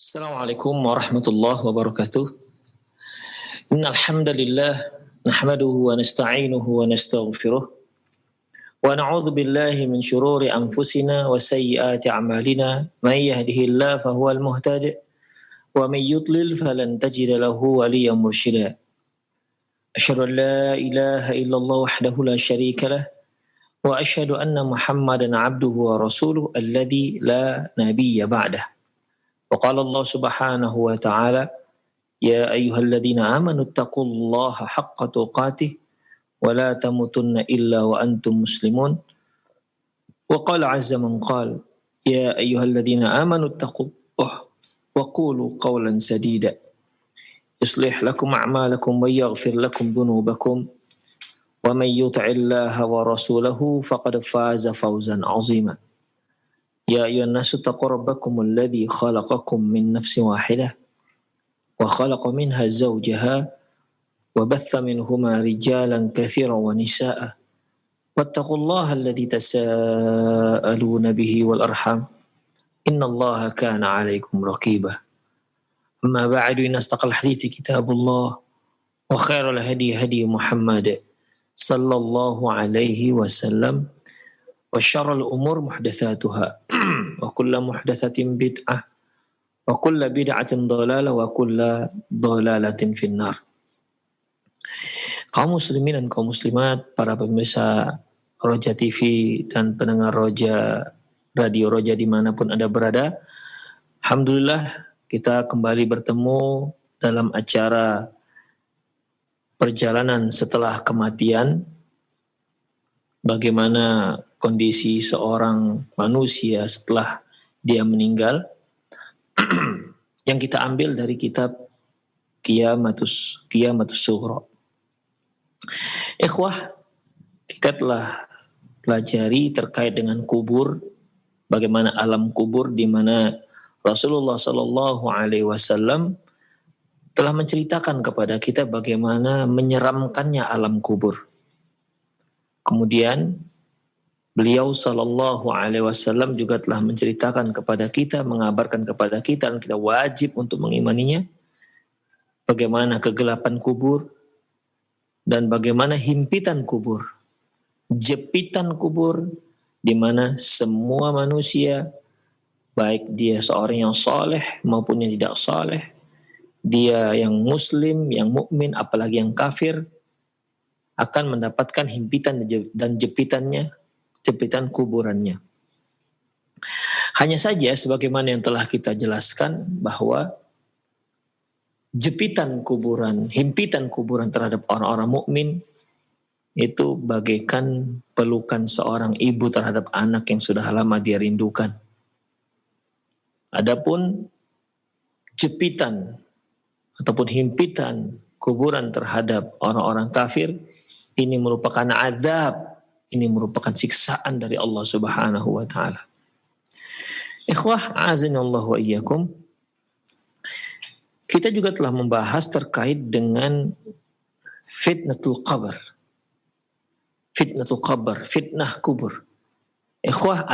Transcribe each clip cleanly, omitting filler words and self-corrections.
Assalamualaikum warahmatullahi wabarakatuh. Innal hamdalillah nahmaduhu wa nasta'inuhu wa nastaghfiruh wa na'udzu billahi min shururi anfusina wa sayyiati a'malina. May yahdihillahu fahuwal muhtadi wa may yudlil falan tajida lahu waliyyan mursyida. Asyhadu an la ilaha illallah wahdahu la syarika lah wa asyhadu anna Muhammadan 'abduhu wa rasuluhu alladzi la nabiyya ba'dah. Wa qala Allah Subhanahu wa ta'ala ya ayyuhalladzina amanu taqullaha haqqa tuqatih wa la tamutunna illa wa antum muslimun. Wa qala 'azza man qala ya ayyuhalladzina amanu taqullaha wa qulu qawlan sadida yuslih lakum a'malakum wa yaghfir lakum dhunubakum wa may yuti'illaha wa rasulahu faqad faza fawzan 'azima. Ya ayyuhan nasu taqu rabbakum alladzi khalaqakum min nafsin wahidah wa khalaqa minha zawjaha wa batha minhuma rijalan katsiran wa nisaa'a wattaqullaha alladzi tasaaluna bihi wal arham innallaha kana 'alaikum raqiba. Amma ba'du, inna astaqal hadithi kitabullah wa khairal hadi hadi Muhammad sallallahu alaihi wasallam wa syarrul umur muhdatsatuha wa kullu muhdatsatin bid'ah wa kullu bid'atin dhalalah wa kullu dhalalatin finnar. Kaum muslimin dan kaum muslimat, para pemirsa Roja TV dan pendengar Roja Radio Roja dimanapun Anda berada, alhamdulillah kita kembali bertemu dalam acara perjalanan setelah kematian. Bagaimana kondisi seorang manusia setelah dia meninggal yang kita ambil dari kitab Qiyamatus Sughra. Ikhwah, kita telah pelajari terkait dengan kubur, bagaimana alam kubur, di mana Rasulullah Shallallahu Alaihi Wasallam telah menceritakan kepada kita bagaimana menyeramkannya alam kubur. Kemudian beliau Shallallahu Alaihi Wasallam juga telah menceritakan kepada kita, mengabarkan kepada kita, dan kita wajib untuk mengimaninya, bagaimana kegelapan kubur dan bagaimana himpitan kubur, jepitan kubur, di mana semua manusia, baik dia seorang yang saleh maupun yang tidak saleh, dia yang muslim, yang mukmin, apalagi yang kafir, akan mendapatkan himpitan dan jepitan kuburannya. Hanya saja sebagaimana yang telah kita jelaskan bahwa jepitan kuburan, himpitan kuburan terhadap orang-orang mukmin itu bagaikan pelukan seorang ibu terhadap anak yang sudah lama dia rindukan. Adapun jepitan ataupun himpitan kuburan terhadap orang-orang kafir, ini merupakan azab, ini merupakan siksaan dari Allah Subhanahu wa taala. Ikhwah, azinallahu wa iyyakum. Kita juga telah membahas terkait dengan fitnatul qabr. Fitnatul qabr, fitnah kubur. Ikhwah,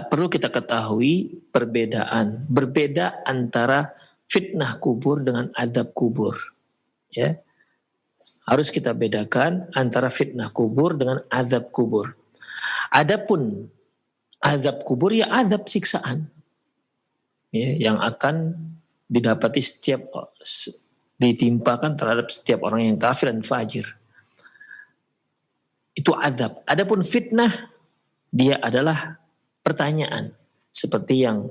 perlu kita ketahui berbeda antara fitnah kubur dengan adab kubur. Ya. Harus kita bedakan antara fitnah kubur dengan azab kubur. Adapun azab kubur, ya azab siksaan, ya, yang akan didapati ditimpakan terhadap setiap orang yang kafir dan fajir. Itu azab. Adapun fitnah, dia adalah pertanyaan, seperti yang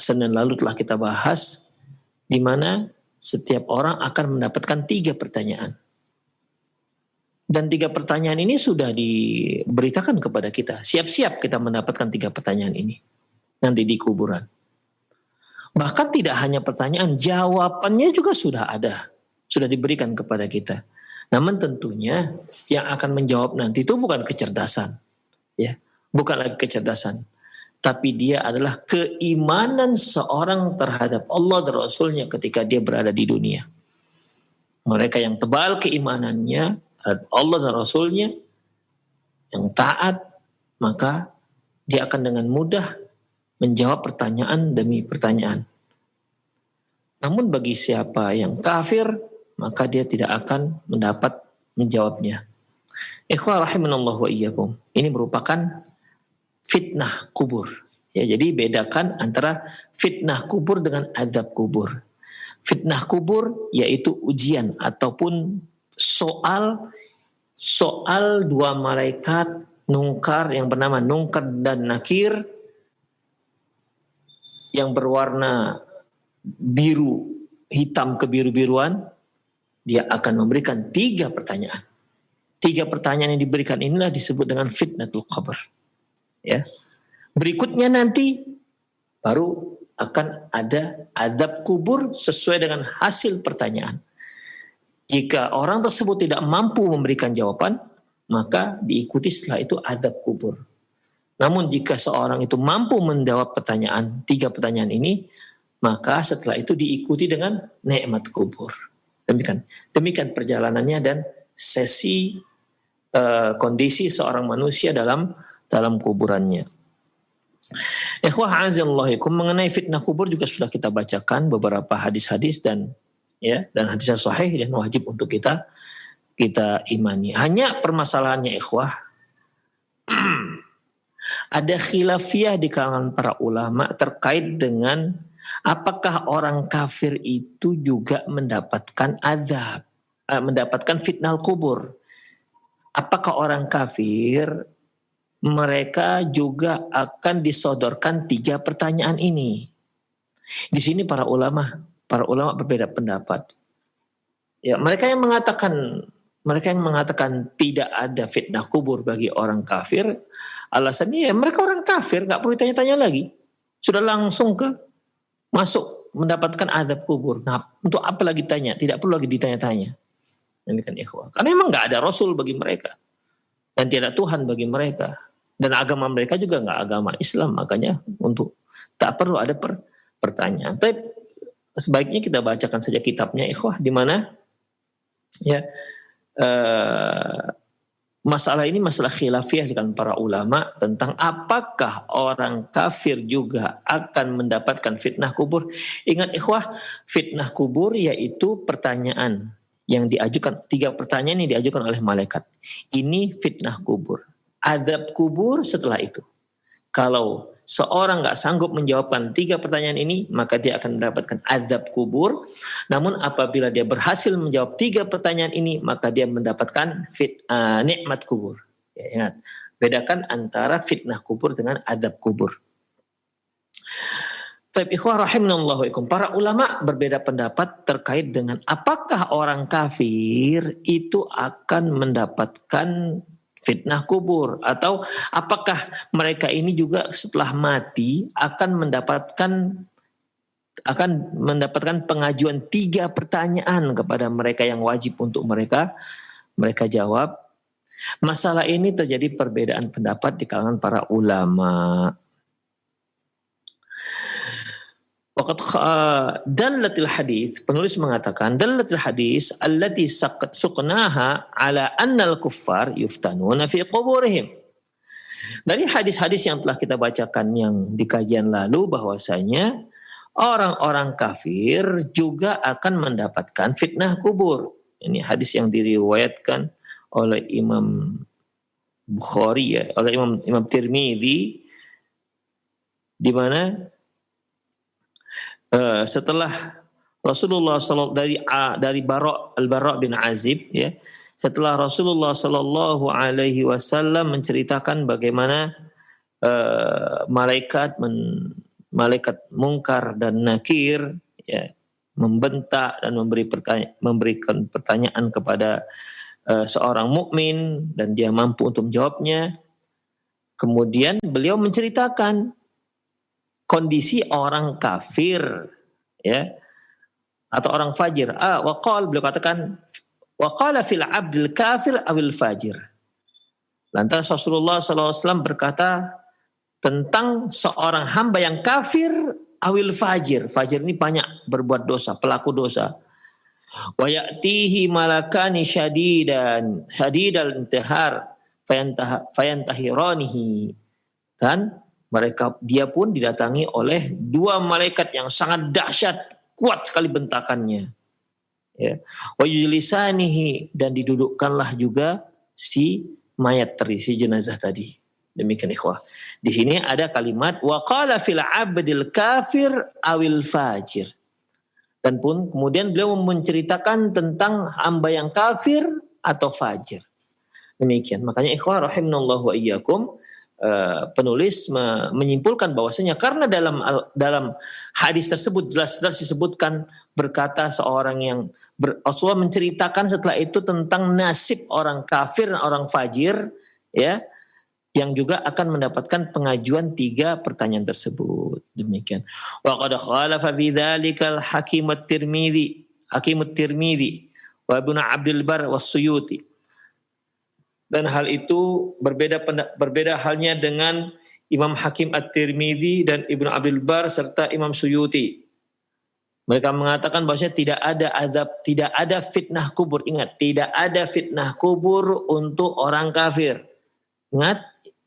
Senin lalu telah kita bahas, di mana setiap orang akan mendapatkan 3 pertanyaan. Dan 3 pertanyaan ini sudah diberitakan kepada kita. Siap-siap kita mendapatkan 3 pertanyaan ini nanti di kuburan. Bahkan tidak hanya pertanyaan, jawabannya juga sudah ada. Sudah diberikan kepada kita. Namun tentunya yang akan menjawab nanti itu bukan kecerdasan. Ya, bukan lagi kecerdasan. Tapi dia adalah keimanan seorang terhadap Allah dan Rasulnya ketika dia berada di dunia. Mereka yang tebal keimanannya terhadap Allah dan Rasulnya, yang taat, maka dia akan dengan mudah menjawab pertanyaan demi pertanyaan. Namun bagi siapa yang kafir, maka dia tidak akan mendapat menjawabnya. Ikhwah rahimanallah wa iyyakum. Ini merupakan fitnah kubur. Ya, jadi bedakan antara fitnah kubur dengan azab kubur. Fitnah kubur yaitu ujian ataupun soal dua malaikat nungkar yang bernama Munkar dan Nakir yang berwarna biru, hitam kebiru-biruan. Dia akan memberikan 3 pertanyaan. 3 pertanyaan yang diberikan inilah disebut dengan fitnatul qabr. Ya. Berikutnya nanti baru akan ada azab kubur sesuai dengan hasil pertanyaan. Jika orang tersebut tidak mampu memberikan jawaban, maka diikuti setelah itu azab kubur. Namun jika seorang itu mampu menjawab pertanyaan, 3 pertanyaan ini, maka setelah itu diikuti dengan nikmat kubur. Demikian perjalanannya dan sesi kondisi seorang manusia dalam kuburannya. Ikhwah azallahikum, mengenai fitnah kubur juga sudah kita bacakan beberapa hadis-hadis dan hadisnya sahih dan wajib untuk kita imani. Hanya permasalahannya ikhwah, ada khilafiyah di kalangan para ulama terkait dengan apakah orang kafir itu juga mendapatkan azab, mendapatkan fitnah kubur. Apakah orang kafir mereka juga akan disodorkan 3 pertanyaan ini? Di sini para ulama berbeda pendapat. Ya, mereka yang mengatakan tidak ada fitnah kubur bagi orang kafir, alasannya ya mereka orang kafir, nggak perlu tanya-tanya lagi, sudah langsung masuk mendapatkan azab kubur. Nah, untuk apa lagi tanya? Tidak perlu lagi ditanya-tanya. Ini kan ikhwah. Karena memang nggak ada Rasul bagi mereka dan tidak Tuhan bagi mereka, dan agama mereka juga nggak agama Islam, makanya untuk tak perlu ada pertanyaan. Tapi sebaiknya kita bacakan saja kitabnya ikhwah, di mana ya masalah ini masalah khilafiyah dengan para ulama tentang apakah orang kafir juga akan mendapatkan fitnah kubur. Ingat ikhwah, fitnah kubur yaitu pertanyaan yang diajukan, 3 pertanyaan yang diajukan oleh malaikat. Ini fitnah kubur. Azab kubur setelah itu. Kalau seorang nggak sanggup menjawabkan 3 pertanyaan ini, maka dia akan mendapatkan azab kubur. Namun apabila dia berhasil menjawab 3 pertanyaan ini, maka dia mendapatkan nikmat kubur. Ya, ingat, bedakan antara fitnah kubur dengan azab kubur. Tapi ikhwah rahimanallahu ikum, para ulama berbeda pendapat terkait dengan apakah orang kafir itu akan mendapatkan fitnah kubur, atau apakah mereka ini juga setelah mati akan mendapatkan pengajuan 3 pertanyaan kepada mereka yang wajib untuk mereka jawab. Masalah ini terjadi perbedaan pendapat di kalangan para ulama. Waqad dallatil hadis, penulis mengatakan dallatil hadis allati suqnaha ala annal kuffar yuftanuna fi quburihim. Dari hadis-hadis yang telah kita bacakan yang di kajian lalu, bahwasanya orang-orang kafir juga akan mendapatkan fitnah kubur. Ini hadis yang diriwayatkan oleh Imam Bukhari, oleh Imam Tirmidzi, di mana setelah Rasulullah dari Al-Bara' bin Azib, ya, setelah Rasulullah Shallallahu Alaihi Wasallam menceritakan bagaimana malaikat Munkar dan Nakir, ya, membentak dan memberikan pertanyaan kepada seorang mukmin dan dia mampu untuk menjawabnya. Kemudian beliau menceritakan kondisi orang kafir, ya, atau orang fajir. Beliau katakan, waqala fil abdil kafir awil fajir. Lantas Rasulullah SAW berkata tentang seorang hamba yang kafir awil fajir. Fajir ini banyak berbuat dosa, pelaku dosa. Wa ya'tihi malakani syadidal intihar fayantahiranihi. Dan dia pun didatangi oleh dua malaikat yang sangat dahsyat, kuat sekali bentakannya. Ya. Wa yujlisanihi, dan didudukkanlah juga si mayat tadi, si jenazah tadi. Demikian ikhwah. Di sini ada kalimat wa qala fil abdil kafir awil fajir. Dan pun kemudian beliau menceritakan tentang hamba yang kafir atau fajir. Demikian. Makanya ikhwah rahimanallahu wa iyyakum, penulis menyimpulkan bahwasanya karena dalam hadis tersebut jelas-jelas disebutkan berkata seorang yang Rasulullah menceritakan setelah itu tentang nasib orang kafir dan orang fajir, ya, yang juga akan mendapatkan pengajuan 3 pertanyaan tersebut. Demikian. Wa qad khalafa fi dzalikal Hakim at-Tirmidzi wa Ibnu Abdul Bar was Suyuti. Dan hal itu berbeda halnya dengan Imam Hakim at-Tirmidzi dan Ibnu Abdul Bar serta Imam Suyuti. Mereka mengatakan bahwasanya tidak ada fitnah kubur. Ingat, tidak ada fitnah kubur untuk orang kafir. Ingat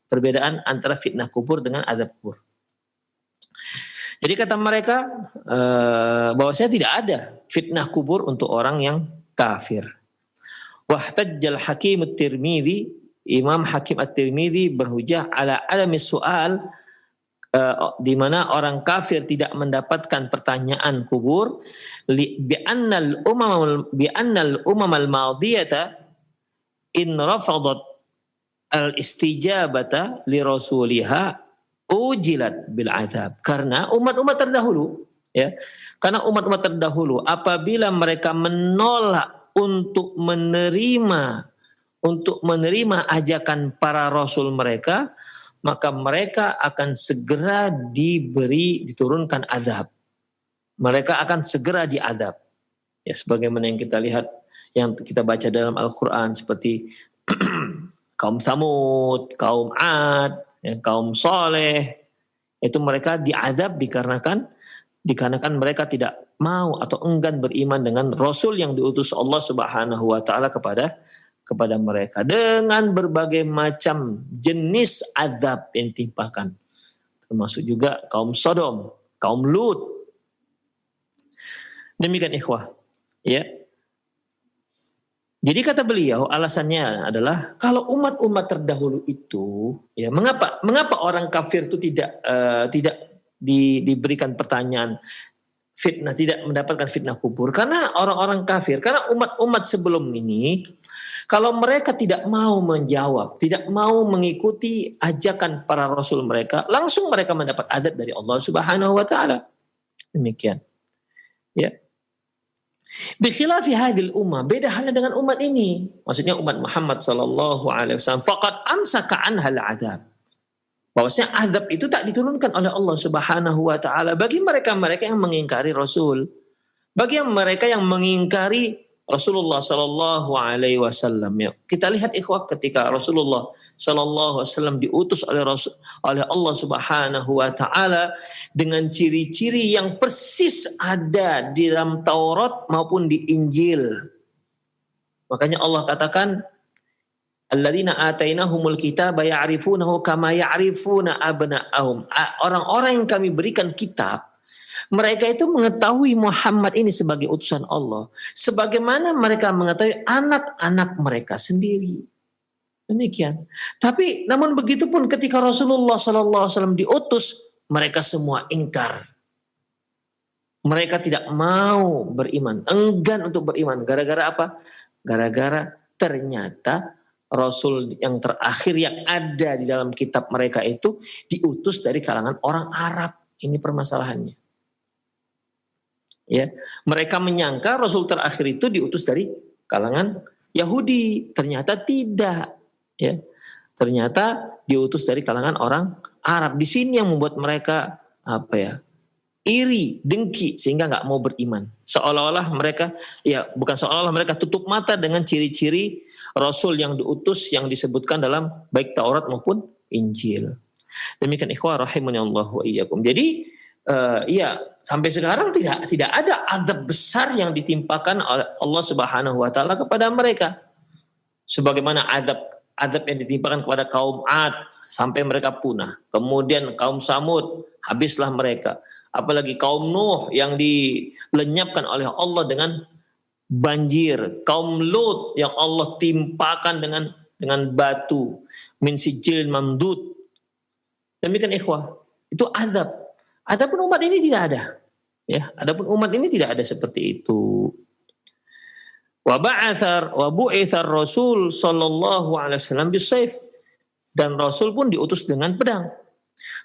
perbedaan antara fitnah kubur dengan azab kubur. Jadi kata mereka bahwasanya tidak ada fitnah kubur untuk orang yang kafir. Wahtajjal Hakim at-Tirmidzi, Imam Hakim at-Tirmidzi berhujah ala alami soal, di mana orang kafir tidak mendapatkan pertanyaan kubur, bi annal umam al-madiyata in rafadat al-istijabata li rasuliha ujilat bil azab. Karena umat-umat terdahulu, ya, karena umat-umat terdahulu apabila mereka menolak untuk menerima ajakan para rasul mereka, maka mereka akan segera diturunkan azab. Mereka akan segera diazab. Ya, sebagaimana yang kita lihat, yang kita baca dalam Al-Quran seperti kaum Samud, kaum Ad, kaum Saleh, itu mereka diazab dikarenakan mereka tidak mau atau enggan beriman dengan Rasul yang diutus Allah Subhanahu wa taala kepada mereka dengan berbagai macam jenis azab yang ditimpakan, termasuk juga kaum Sodom, kaum Lut. Demikian ikhwah, ya. Jadi kata beliau alasannya adalah kalau umat-umat terdahulu itu, ya, mengapa orang kafir itu tidak diberikan pertanyaan fitnah, tidak mendapatkan fitnah kubur? Karena orang-orang kafir, karena umat-umat sebelum ini, kalau mereka tidak mau menjawab, tidak mau mengikuti ajakan para rasul mereka, langsung mereka mendapat azab dari Allah Subhanahu wa taala. Demikian. Ya. Bikhilafi hadil ummah, beda halnya dengan umat ini. Maksudnya umat Muhammad sallallahu alaihi wasallam, faqad amsaka anhal azab. Bahwasanya azab itu tak diturunkan oleh Allah Subhanahu wa taala bagi mereka-mereka yang mengingkari Rasul. Bagi mereka yang mengingkari Rasulullah sallallahu alaihi wasallam. Ya. Kita lihat ikhwah, ketika Rasulullah sallallahu alaihi wasallam diutus oleh Allah Subhanahu wa taala dengan ciri-ciri yang persis ada di dalam Taurat maupun di Injil. Makanya Allah katakan, alladzina atainahumul kitaba ya'rifunahu kama ya'rifuna abna'ahum. Orang-orang yang kami berikan kitab, mereka itu mengetahui Muhammad ini sebagai utusan Allah, sebagaimana mereka mengetahui anak-anak mereka sendiri. Demikian. Tapi namun begitu pun ketika Rasulullah SAW diutus, mereka semua ingkar. Mereka tidak mau beriman, enggan untuk beriman. Gara-gara apa? Gara-gara ternyata Rasul yang terakhir yang ada di dalam kitab mereka itu diutus dari kalangan orang Arab. Ini permasalahannya. Ya, mereka menyangka Rasul terakhir itu diutus dari kalangan Yahudi, ternyata tidak. Ya, ternyata diutus dari kalangan orang Arab. Di sini yang membuat mereka iri, dengki, sehingga nggak mau beriman. Seolah-olah mereka, bukan seolah-olah mereka tutup mata dengan ciri-ciri Rasul yang diutus yang disebutkan dalam baik Taurat maupun Injil. Demikian ikhwah rahimanallahu wa iyyakum. Jadi sampai sekarang tidak ada azab besar yang ditimpakan oleh Allah Subhanahu wa taala kepada mereka. Sebagaimana azab yang ditimpakan kepada kaum Ad, sampai mereka punah. Kemudian kaum Samud, habislah mereka. Apalagi kaum Nuh yang dilenyapkan oleh Allah dengan banjir. Kaum Lut yang Allah timpakan dengan batu. Min sijil mamdud. Demikian ikhwah. Itu adab. Adapun umat ini tidak ada. Ya, adapun umat ini tidak ada seperti itu. Wa bu'ithar Rasul sallallahu alaihi wasallam bisayf, dan Rasul pun diutus dengan pedang.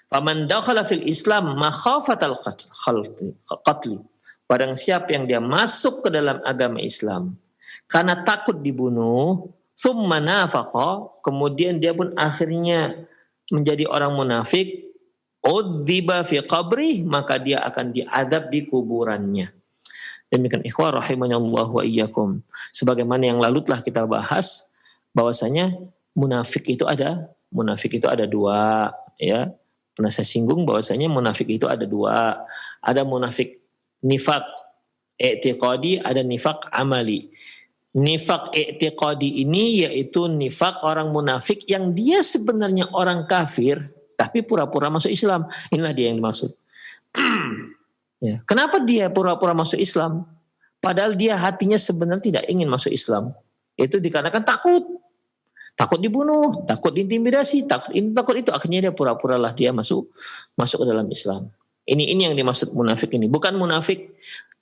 Faman dakhala fil Islam makhafatal qatl. Barang siapa yang dia masuk ke dalam agama Islam karena takut dibunuh, summa nafaqa, kemudian dia pun akhirnya menjadi orang munafik, udziba fi qabrih, maka dia akan diadab di kuburannya. Demikian ikhwah rahimahullah wa iyyakum. Sebagaimana yang lalu telah kita bahas bahwasanya munafik itu ada dua, ya. Pernah saya singgung bahwasanya munafik itu ada dua. Ada munafik nifaq i'tiqadi, ada nifaq amali. Nifaq i'tiqadi ini yaitu nifaq orang munafik yang dia sebenarnya orang kafir tapi pura-pura masuk Islam. Inilah dia yang dimaksud. Ya. Kenapa dia pura-pura masuk Islam? Padahal dia hatinya sebenarnya tidak ingin masuk Islam. Itu dikarenakan takut dibunuh, takut diintimidasi, takut ini, takut itu. Akhirnya dia pura-puralah dia masuk ke dalam Islam. Ini yang dimaksud munafik ini. Bukan munafik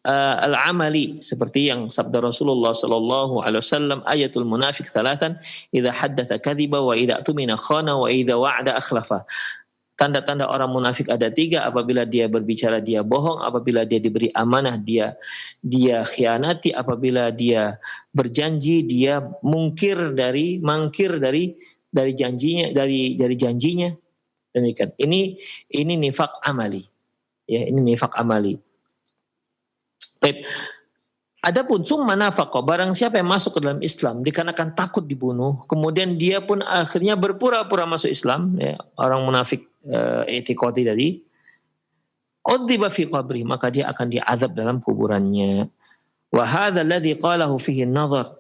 al-amali seperti yang sabda Rasulullah sallallahu alaihi wasallam, ayatul munafik thalathan, idza haddatsa kadhiba wa idza tumina khana wa idza wa'ada akhlafa. Tanda-tanda orang munafik ada 3, apabila dia berbicara dia bohong, apabila dia diberi amanah dia khianati, apabila dia berjanji dia mangkir dari janjinya, dari janjinya. Demikian. Ini nifaq amali. Ya, ini nifaq amali. Baik. Adapun summa nafaqa, barang siapa yang masuk ke dalam Islam dikarenakan takut dibunuh, kemudian dia pun akhirnya berpura-pura masuk Islam, ya, orang munafik i'tiqadi tadi, udziba fi qabri, maka dia akan diazab dalam kuburannya. Wa hadza alladhi qalahu fihi an-nazar.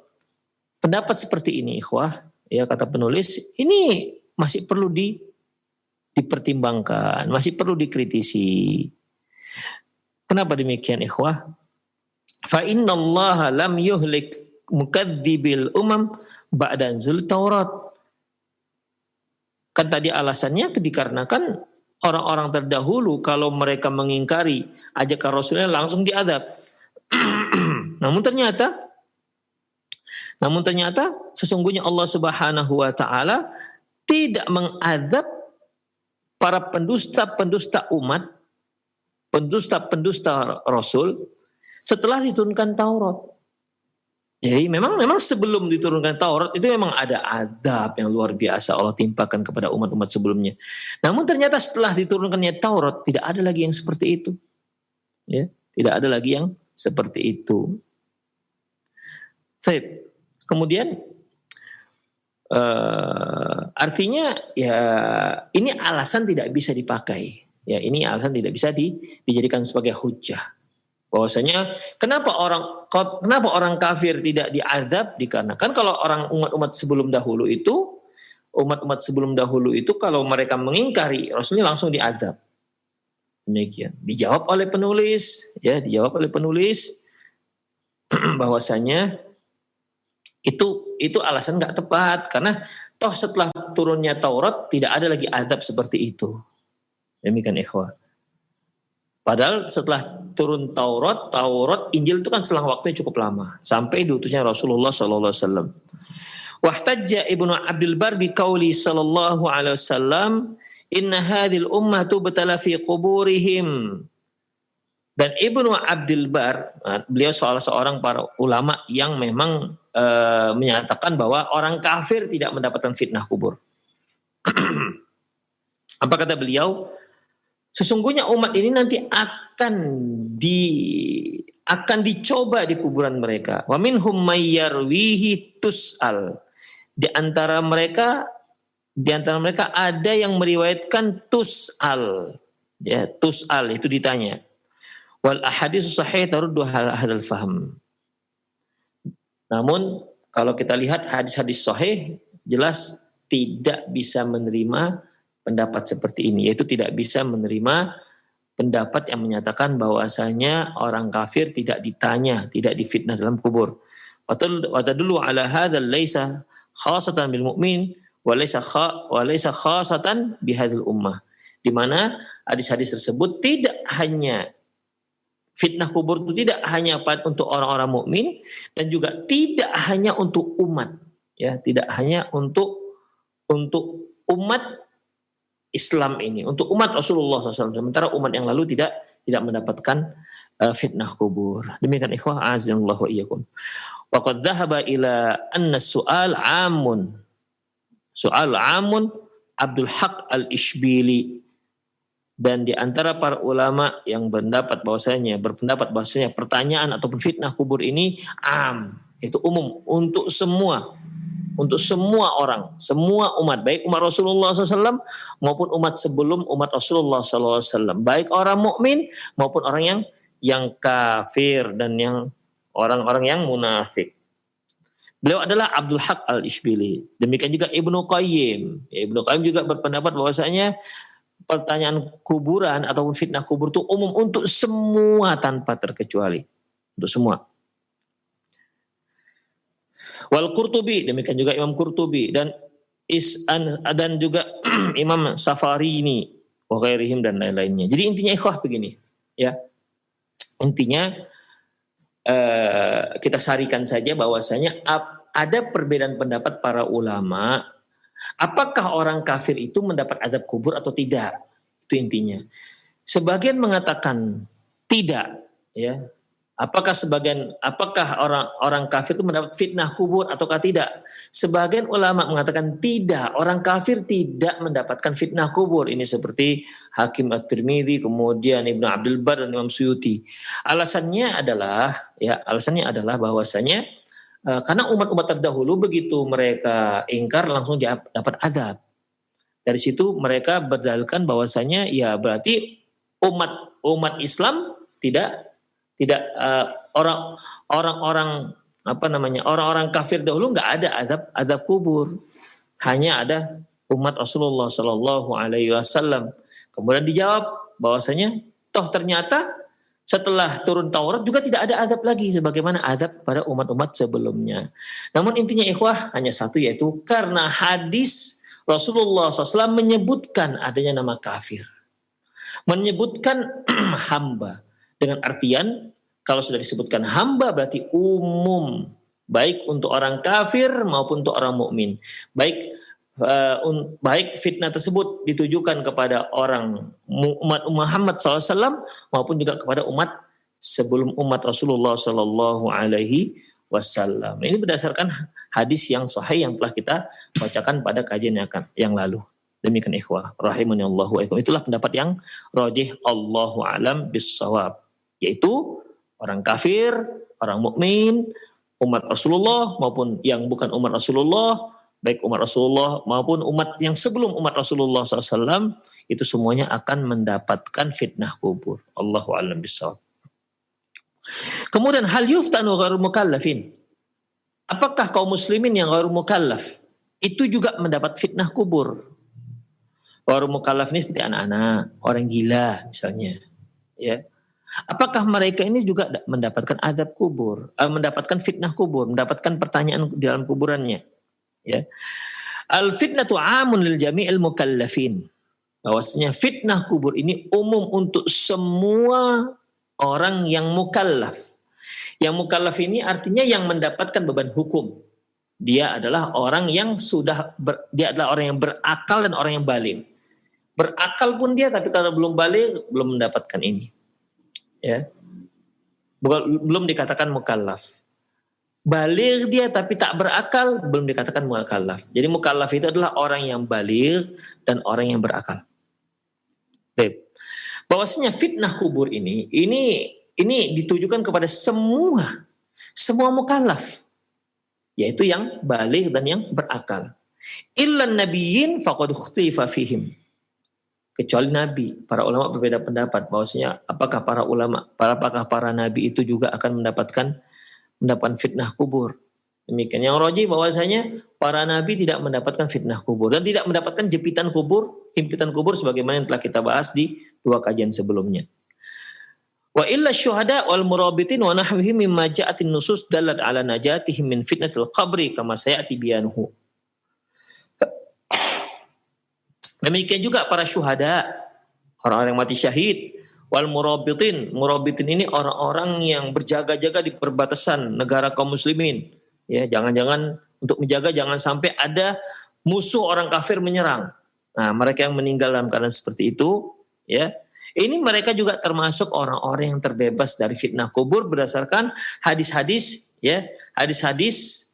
Pendapat seperti ini ikhwah, ya, kata penulis, ini masih perlu dipertimbangkan, masih perlu dikritisi. Kenapa demikian ikhwah? Fa innallaha lam yuhlik mukadzibil umam ba'da nuzul Taurat. Kan tadi alasannya dikarenakan orang-orang terdahulu kalau mereka mengingkari ajakan Rasulnya langsung diadab. Namun ternyata sesungguhnya Allah Subhanahu wa taala tidak mengadab para pendusta umat, pendusta Rasul setelah diturunkan Taurat. Jadi memang sebelum diturunkan Taurat itu memang ada adab yang luar biasa Allah timpakan kepada umat-umat sebelumnya. Namun ternyata setelah diturunkannya Taurat tidak ada lagi yang seperti itu. Ya, tidak ada lagi yang seperti itu. Baik. Kemudian artinya ya ini alasan tidak bisa dipakai. Ya, ini alasan tidak bisa dijadikan sebagai hujjah. Bahwasanya kenapa orang kafir tidak diazab, dikarenakan kalau orang umat-umat sebelum dahulu itu kalau mereka mengingkari Rasulnya langsung diazab. Demikian. Dijawab oleh penulis bahwasanya itu alasan nggak tepat, karena toh setelah turunnya Taurat tidak ada lagi azab seperti itu. Demikian ikhwah. Padahal setelah turun Taurat, Injil itu kan selang waktunya cukup lama sampai diutusnya Rasulullah sallallahu alaihi wasallam. Wahtajja Ibnu Abdul Bar bi qauli sallallahu alaihi wasallam, inna hadhil ummatu batala fi quburihim. Dan Ibnu Abdul Bar, beliau salah seorang para ulama yang memang menyatakan bahwa orang kafir tidak mendapatkan fitnah kubur. Apa kata beliau? Sesungguhnya umat ini nanti akan dicoba di kuburan mereka. Wa minhum may yarwihi tus'al. Di antara mereka ada yang meriwayatkan tus'al. Ya, tus'al itu ditanya. Wal ahadits sahih taruddu hadzal faham. Namun kalau kita lihat hadis-hadis sahih jelas tidak bisa menerima pendapat seperti ini, yaitu tidak bisa menerima pendapat yang menyatakan bahwasanya orang kafir tidak ditanya, tidak difitnah dalam kubur. Wa tadullu ala hadzal laisa khassatan bil mu'min wa laisa khassatan bi hadzal ummah. Di mana hadis-hadis tersebut tidak hanya fitnah kubur itu tidak hanya untuk orang-orang mukmin dan juga tidak hanya untuk umat, ya, tidak hanya untuk umat Islam ini, untuk umat Rasulullah SAW. Sementara umat yang lalu tidak mendapatkan fitnah kubur. Demikian ikhwah azanallahu wa iyyakum. Wa qad dhahaba ila anna su'al amun. Su'al amun Abdul Haq Al-Ishbili, dan di antara para ulama yang berpendapat bahwasanya pertanyaan ataupun fitnah kubur ini itu umum untuk semua orang, semua umat, baik umat Rasulullah SAW maupun umat sebelum umat Rasulullah SAW, baik orang mukmin maupun orang yang kafir dan yang orang-orang yang munafik. Beliau adalah Abdul Haq Al-Ishbili. Demikian juga Ibnu Qayyim. Ibnu Qayyim juga berpendapat bahwasanya pertanyaan kuburan ataupun fitnah kubur itu umum untuk semua tanpa terkecuali, untuk semua. Wal Qurtubi, demikian juga Imam Qurtubi dan juga Imam Safarini wa ghairihim dan lain-lainnya. Jadi intinya ikhwah begini, ya. Intinya kita sarikan saja bahwasanya ada perbedaan pendapat para ulama, apakah orang kafir itu mendapat azab kubur atau tidak? Itu intinya. Sebagian mengatakan tidak, ya. Apakah orang kafir itu mendapat fitnah kubur ataukah tidak? Sebagian ulama mengatakan tidak, orang kafir tidak mendapatkan fitnah kubur. Ini seperti Hakim At-Tirmidzi, kemudian Ibnu Abdul Bar dan Imam Suyuti. Alasannya adalah bahwasanya karena umat-umat terdahulu begitu mereka ingkar langsung dapat azab. Dari situ mereka berdalilkan bahwasanya ya berarti umat Islam tidak orang-orang kafir dahulu nggak ada azab kubur, hanya ada umat Rasulullah Sallallahu Alaihi Wasallam. Kemudian dijawab bahwasanya toh ternyata setelah turun Taurat juga tidak ada azab lagi sebagaimana azab kepada umat-umat sebelumnya. Namun intinya ikhwah hanya satu, yaitu karena hadis Rasulullah SAW menyebutkan adanya nama kafir, menyebutkan hamba. Dengan artian kalau sudah disebutkan hamba berarti umum, baik untuk orang kafir maupun untuk orang mukmin. Baik fitnah tersebut ditujukan kepada umat Muhammad SAW maupun juga kepada umat sebelum umat Rasulullah SAW. Ini berdasarkan hadis yang sahih yang telah kita bacakan pada kajian yang lalu. Demikian ikhwah rahimani Allah wa ikhwah. Itulah pendapat yang rajih Allahu a'lam bis-shawab, yaitu orang kafir, orang mukmin, umat Rasulullah maupun yang bukan umat Rasulullah, baik umat Rasulullah maupun umat yang sebelum umat Rasulullah SAW, itu semuanya akan mendapatkan fitnah kubur. Allahu a'lam bis-shawab. Kemudian hal yuftanu ghairul mukallafin. Apakah kaum muslimin yang ghairul mukallaf itu juga mendapat fitnah kubur? Ghairul mukallaf ini seperti anak-anak, orang gila misalnya, ya. Apakah mereka ini juga mendapatkan azab kubur, mendapatkan fitnah kubur, mendapatkan pertanyaan di dalam kuburannya? Ya. Al fitnatu amun lil jami'il mukallafin. Bahwasanya fitnah kubur ini umum untuk semua orang yang mukallaf. Yang mukallaf ini artinya yang mendapatkan beban hukum. Dia adalah orang yang dia adalah orang yang berakal dan orang yang baligh. Berakal pun dia, tapi kalau belum baligh belum mendapatkan ini. Ya, belum dikatakan mukallaf. Baligh dia tapi tak berakal, belum dikatakan mukallaf. Jadi mukallaf itu adalah orang yang baligh dan orang yang berakal. Baik. Bahwasanya fitnah kubur ini ditujukan kepada semua mukallaf, yaitu yang baligh dan yang berakal. Illan nabiyyin faqad ikhtifa fihim. Kecuali nabi, para ulama berbeda pendapat bahwasanya apakah para nabi itu juga akan mendapatkan fitnah kubur. Demikian. Yang rajih bahwasanya para nabi tidak mendapatkan fitnah kubur dan tidak mendapatkan jempitan kubur sebagaimana yang telah kita bahas di 2 kajian sebelumnya. Wa illa syuhada wal murabitin wa nahwihim mimma ja'atin nusus dalat ala najatihim min fitnatil qabri kama sayati biyanuhu. Demikian juga para syuhada, orang-orang yang mati syahid, wal murabitin. Murabitin ini orang-orang yang berjaga-jaga di perbatasan negara kaum muslimin. Ya, jangan-jangan untuk menjaga jangan sampai ada musuh orang kafir menyerang. Nah, mereka yang meninggal dalam keadaan seperti itu, ya. Ini mereka juga termasuk orang-orang yang terbebas dari fitnah kubur berdasarkan hadis-hadis, ya, hadis-hadis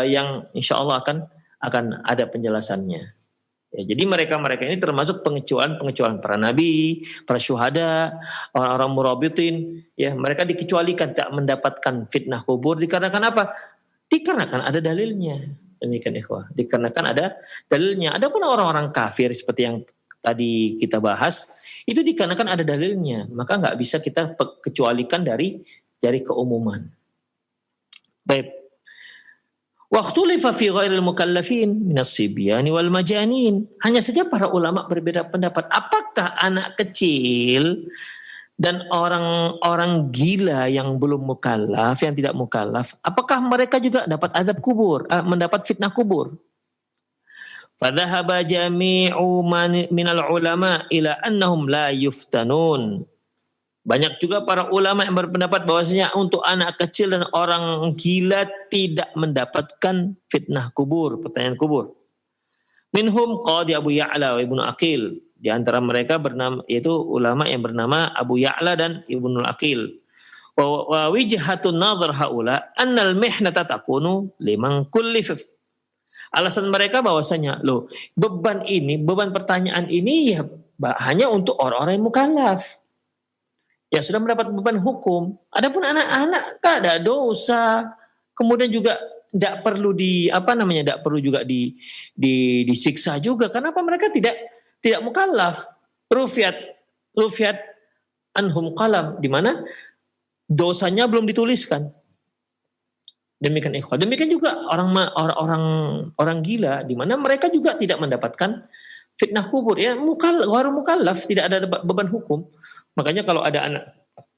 yang insya Allah akan ada penjelasannya. Ya, jadi mereka ini termasuk pengecualian para nabi, para syuhada, orang-orang murabitin, ya, mereka dikecualikan tak mendapatkan fitnah kubur dikarenakan apa? Dikarenakan ada dalilnya. Demikian ikhwah. Dikarenakan ada dalilnya. Adapun orang-orang kafir seperti yang tadi kita bahas, itu dikarenakan ada dalilnya. Maka nggak bisa kita kecualikan dari keumuman. Baik. Waqtulifa fi ghairil mukallafin minas sibyani wal majanin. Hanya saja para ulama berbeda pendapat. Apakah anak kecil dan orang-orang gila yang belum mukallaf, yang tidak mukallaf, apakah mereka juga dapat azab kubur, mendapat fitnah kubur? Fadhahaba jami'u minal ulama ila annahum la yuftanun. Banyak juga para ulama yang berpendapat bahwasanya untuk anak kecil dan orang gila tidak mendapatkan fitnah kubur, pertanyaan kubur. Minhum Qadi Abu Ya'la wa Ibnu Aqil. Di antara mereka yaitu ulama yang bernama Abu Ya'la dan Ibnu Aqil. Wa wijhatun nadhar haula annal mihnata takunu liman kullif. Alasan mereka bahwasanya beban pertanyaan ini ya hanya untuk orang-orang yang mukallaf. Ya sudah mendapat beban hukum. Adapun anak-anak tak ada dosa. Kemudian juga tidak perlu disiksa juga. Kenapa mereka tidak mukallaf? Rufiat anhum qalam, di mana dosanya belum dituliskan. Demikian ikhwah. Demikian juga orang gila, di mana mereka juga tidak mendapatkan fitnah kubur. Ya, mukallaf, tidak ada beban hukum. Makanya kalau ada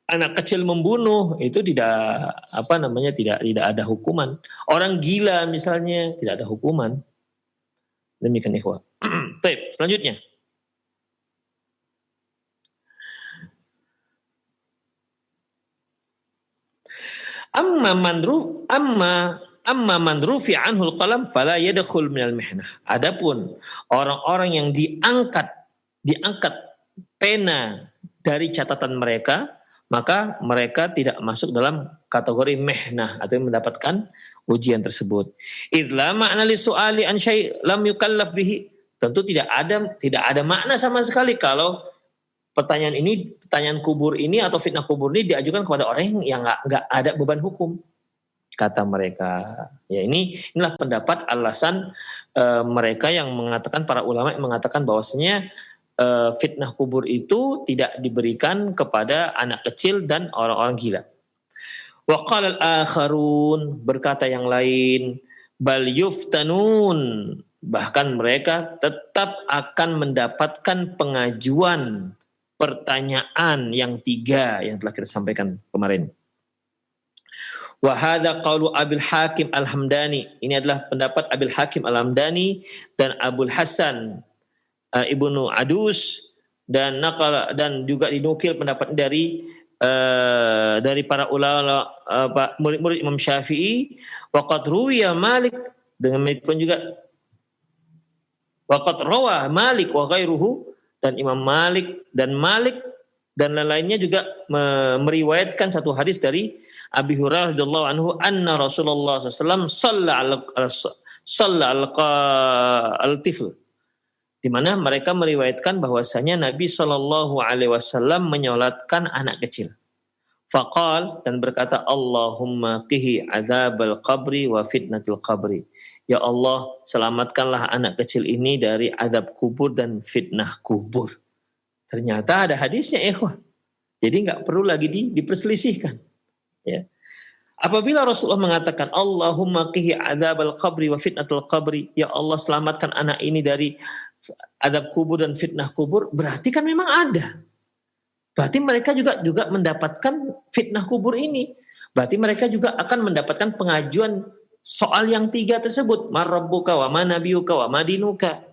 anak kecil membunuh itu tidak ada hukuman. Orang gila misalnya tidak ada hukuman. Demikian ikhwah. Baik, selanjutnya. Amma man rufi'a anhul qalam fala yadkhul minal mihnah. Adapun orang-orang yang diangkat pena dari catatan mereka, maka mereka tidak masuk dalam kategori mihnah atau mendapatkan ujian tersebut. Idza ma'na li su'ali an syai' lam yukallaf bihi. Tentu tidak ada makna sama sekali kalau pertanyaan kubur ini atau fitnah kubur ini diajukan kepada orang yang nggak ada beban hukum, kata mereka. Ya, inilah pendapat alasan mereka yang mengatakan, para ulama yang mengatakan bahwasanya fitnah kubur itu tidak diberikan kepada anak kecil dan orang-orang gila. Wa qala al-akharun, berkata yang lain, bal yuftanun, bahkan mereka tetap akan mendapatkan pengajuan pertanyaan yang 3 yang telah kita sampaikan kemarin. Wa hadza qaulu Abil Hakim Al-Hamdani. Ini adalah pendapat Abil Hakim Al-Hamdani dan Abul Hasan Ibnu Adus, dan juga dinukil pendapat dari para ulama murid-murid Imam Syafi'i. Wa qad ruwiya Malik, dengan demikian juga wa qad rawa Malik wa ghairuhu, dan Imam Malik dan lain-lainnya juga meriwayatkan satu hadis dari Abi Hurairah radhiyallahu anhu anna Rasulullah SAW shalla al-tifl, di mana mereka meriwayatkan bahwasanya Nabi Shallallahu Alaihi Wasallam menyolatkan anak kecil. Faqal, dan berkata, Allahumma qihi adzabal qabri wa fitnatil qabri. Ya Allah, selamatkanlah anak kecil ini dari azab kubur dan fitnah kubur. Ternyata ada hadisnya, ikhwah. Jadi nggak perlu lagi diperselisihkan. Ya. Apabila Rasulullah mengatakan Allahumma qihi adzabal qabri wa fitnatul qabri, ya Allah selamatkan anak ini dari azab kubur dan fitnah kubur, berarti kan memang ada. Berarti mereka juga mendapatkan fitnah kubur ini. Berarti mereka juga akan mendapatkan pengajuan soal yang 3 tersebut. Marabbuka wa manabiyuka wa madinuka.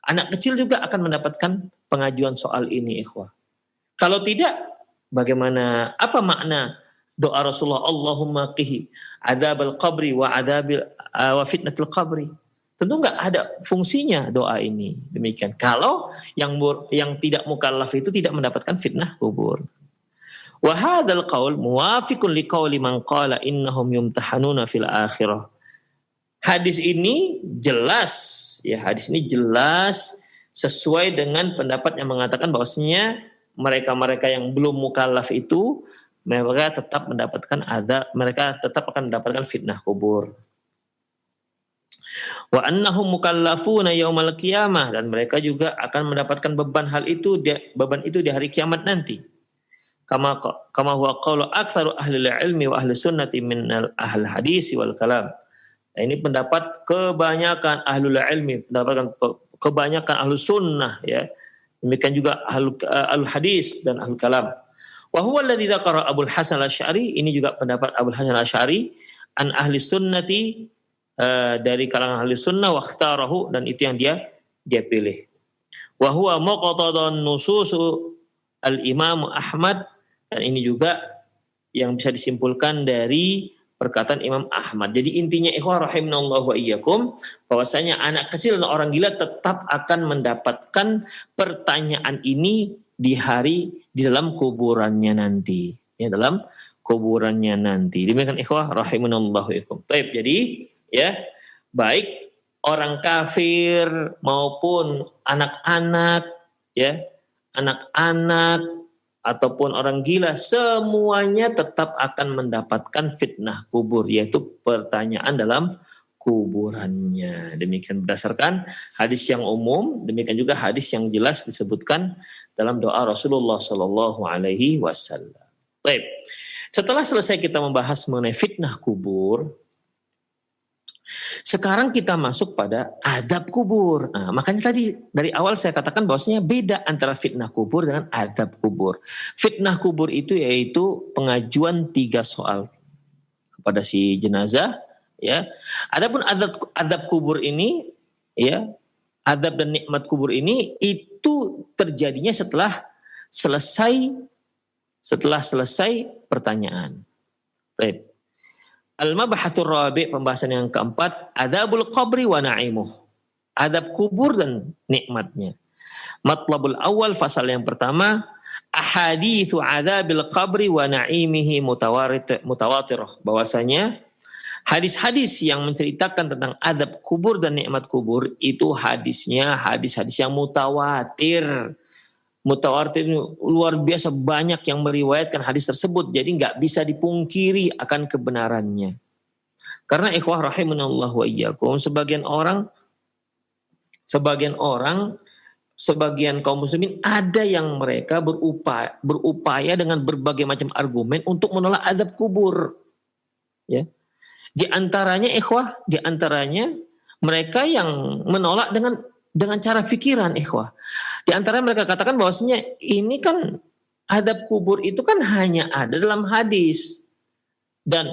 Anak kecil juga akan mendapatkan pengajuan soal ini, ikhwah. Kalau tidak, bagaimana, apa makna doa Rasulullah Allahumma qihi adzabal qabri wa fitnatul qabri? Tentu enggak ada fungsinya doa ini. Demikian. Kalau yang tidak mukallaf itu tidak mendapatkan fitnah kubur. Wa hadzal qaul muwafiqun liqauli man qala innahum yumtahanuna fil akhirah. Hadis ini jelas, ya hadis ini jelas sesuai dengan pendapat yang mengatakan bahwasanya mereka-mereka yang belum mukallaf itu mereka tetap mendapatkan mereka tetap akan mendapatkan fitnah kubur. Wa annahum mukallafuna yaumal qiyamah, dan mereka juga akan mendapatkan beban itu di hari kiamat nanti. Kama huwa qaulu aktsaru ahli ilmi wa ahli sunnati min ahli hadis wal kalam. Nah, ini pendapat kebanyakan ahlul ilmi, kebanyakan ahlu sunnah, ya. Demikian juga ahlu hadis dan ahlu kalam. Wa huwa alladzi dzakara Abul Hasan Asy'ari, ini juga pendapat Abul Hasan Asy'ari an ahli sunnati, dari kalangan ahli sunnah, wa ikhtarahu, dan itu yang dia pilih. Wa huwa muqtadan nususu al-Imam Ahmad, dan ini juga yang bisa disimpulkan dari perkataan Imam Ahmad. Jadi intinya ikhwah rahimanallahu wa iyyakum, bahwasanya anak kecil dan orang gila tetap akan mendapatkan pertanyaan ini di dalam kuburannya nanti, ya, dalam kuburannya nanti. Demikian ikhwah rahimanallahu wa iyyakum. Baik, jadi ya, baik orang kafir maupun anak-anak, ya, anak-anak ataupun orang gila, semuanya tetap akan mendapatkan fitnah kubur, yaitu pertanyaan dalam kuburannya. Demikian berdasarkan hadis yang umum, demikian juga hadis yang jelas disebutkan dalam doa Rasulullah Sallallahu Alaihi Wasallam. Baik, setelah selesai kita membahas mengenai fitnah kubur, sekarang kita masuk pada adab kubur. Nah, makanya tadi dari awal saya katakan bahwasanya beda antara fitnah kubur dengan adab kubur. Fitnah kubur itu yaitu pengajuan 3 soal kepada si jenazah, ya. Adapun adab kubur ini, ya, adab dan nikmat kubur ini itu terjadinya setelah selesai pertanyaan. Baik. Al-Mabahathur Rabi', pembahasan yang keempat, Adzabul Qabri wa Na'imuh. Adab kubur dan nikmatnya. Matlabul awal, fasal yang pertama, Ahadithu adzabil qabri wa na'imihi mutawatirah. Bahwasanya hadis-hadis yang menceritakan tentang adab kubur dan nikmat kubur itu hadisnya hadis-hadis yang mutawatir. Mutawatir luar biasa banyak yang meriwayatkan hadis tersebut, jadi nggak bisa dipungkiri akan kebenarannya. Karena ikhwah rahimanallahu wa iyyakum, sebagian kaum muslimin ada yang mereka berupaya dengan berbagai macam argumen untuk menolak azab kubur. Ya. Di antaranya mereka yang menolak dengan cara pikiran, ikhwah. Di antara mereka katakan bahwasanya ini kan adab kubur itu kan hanya ada dalam hadis. Dan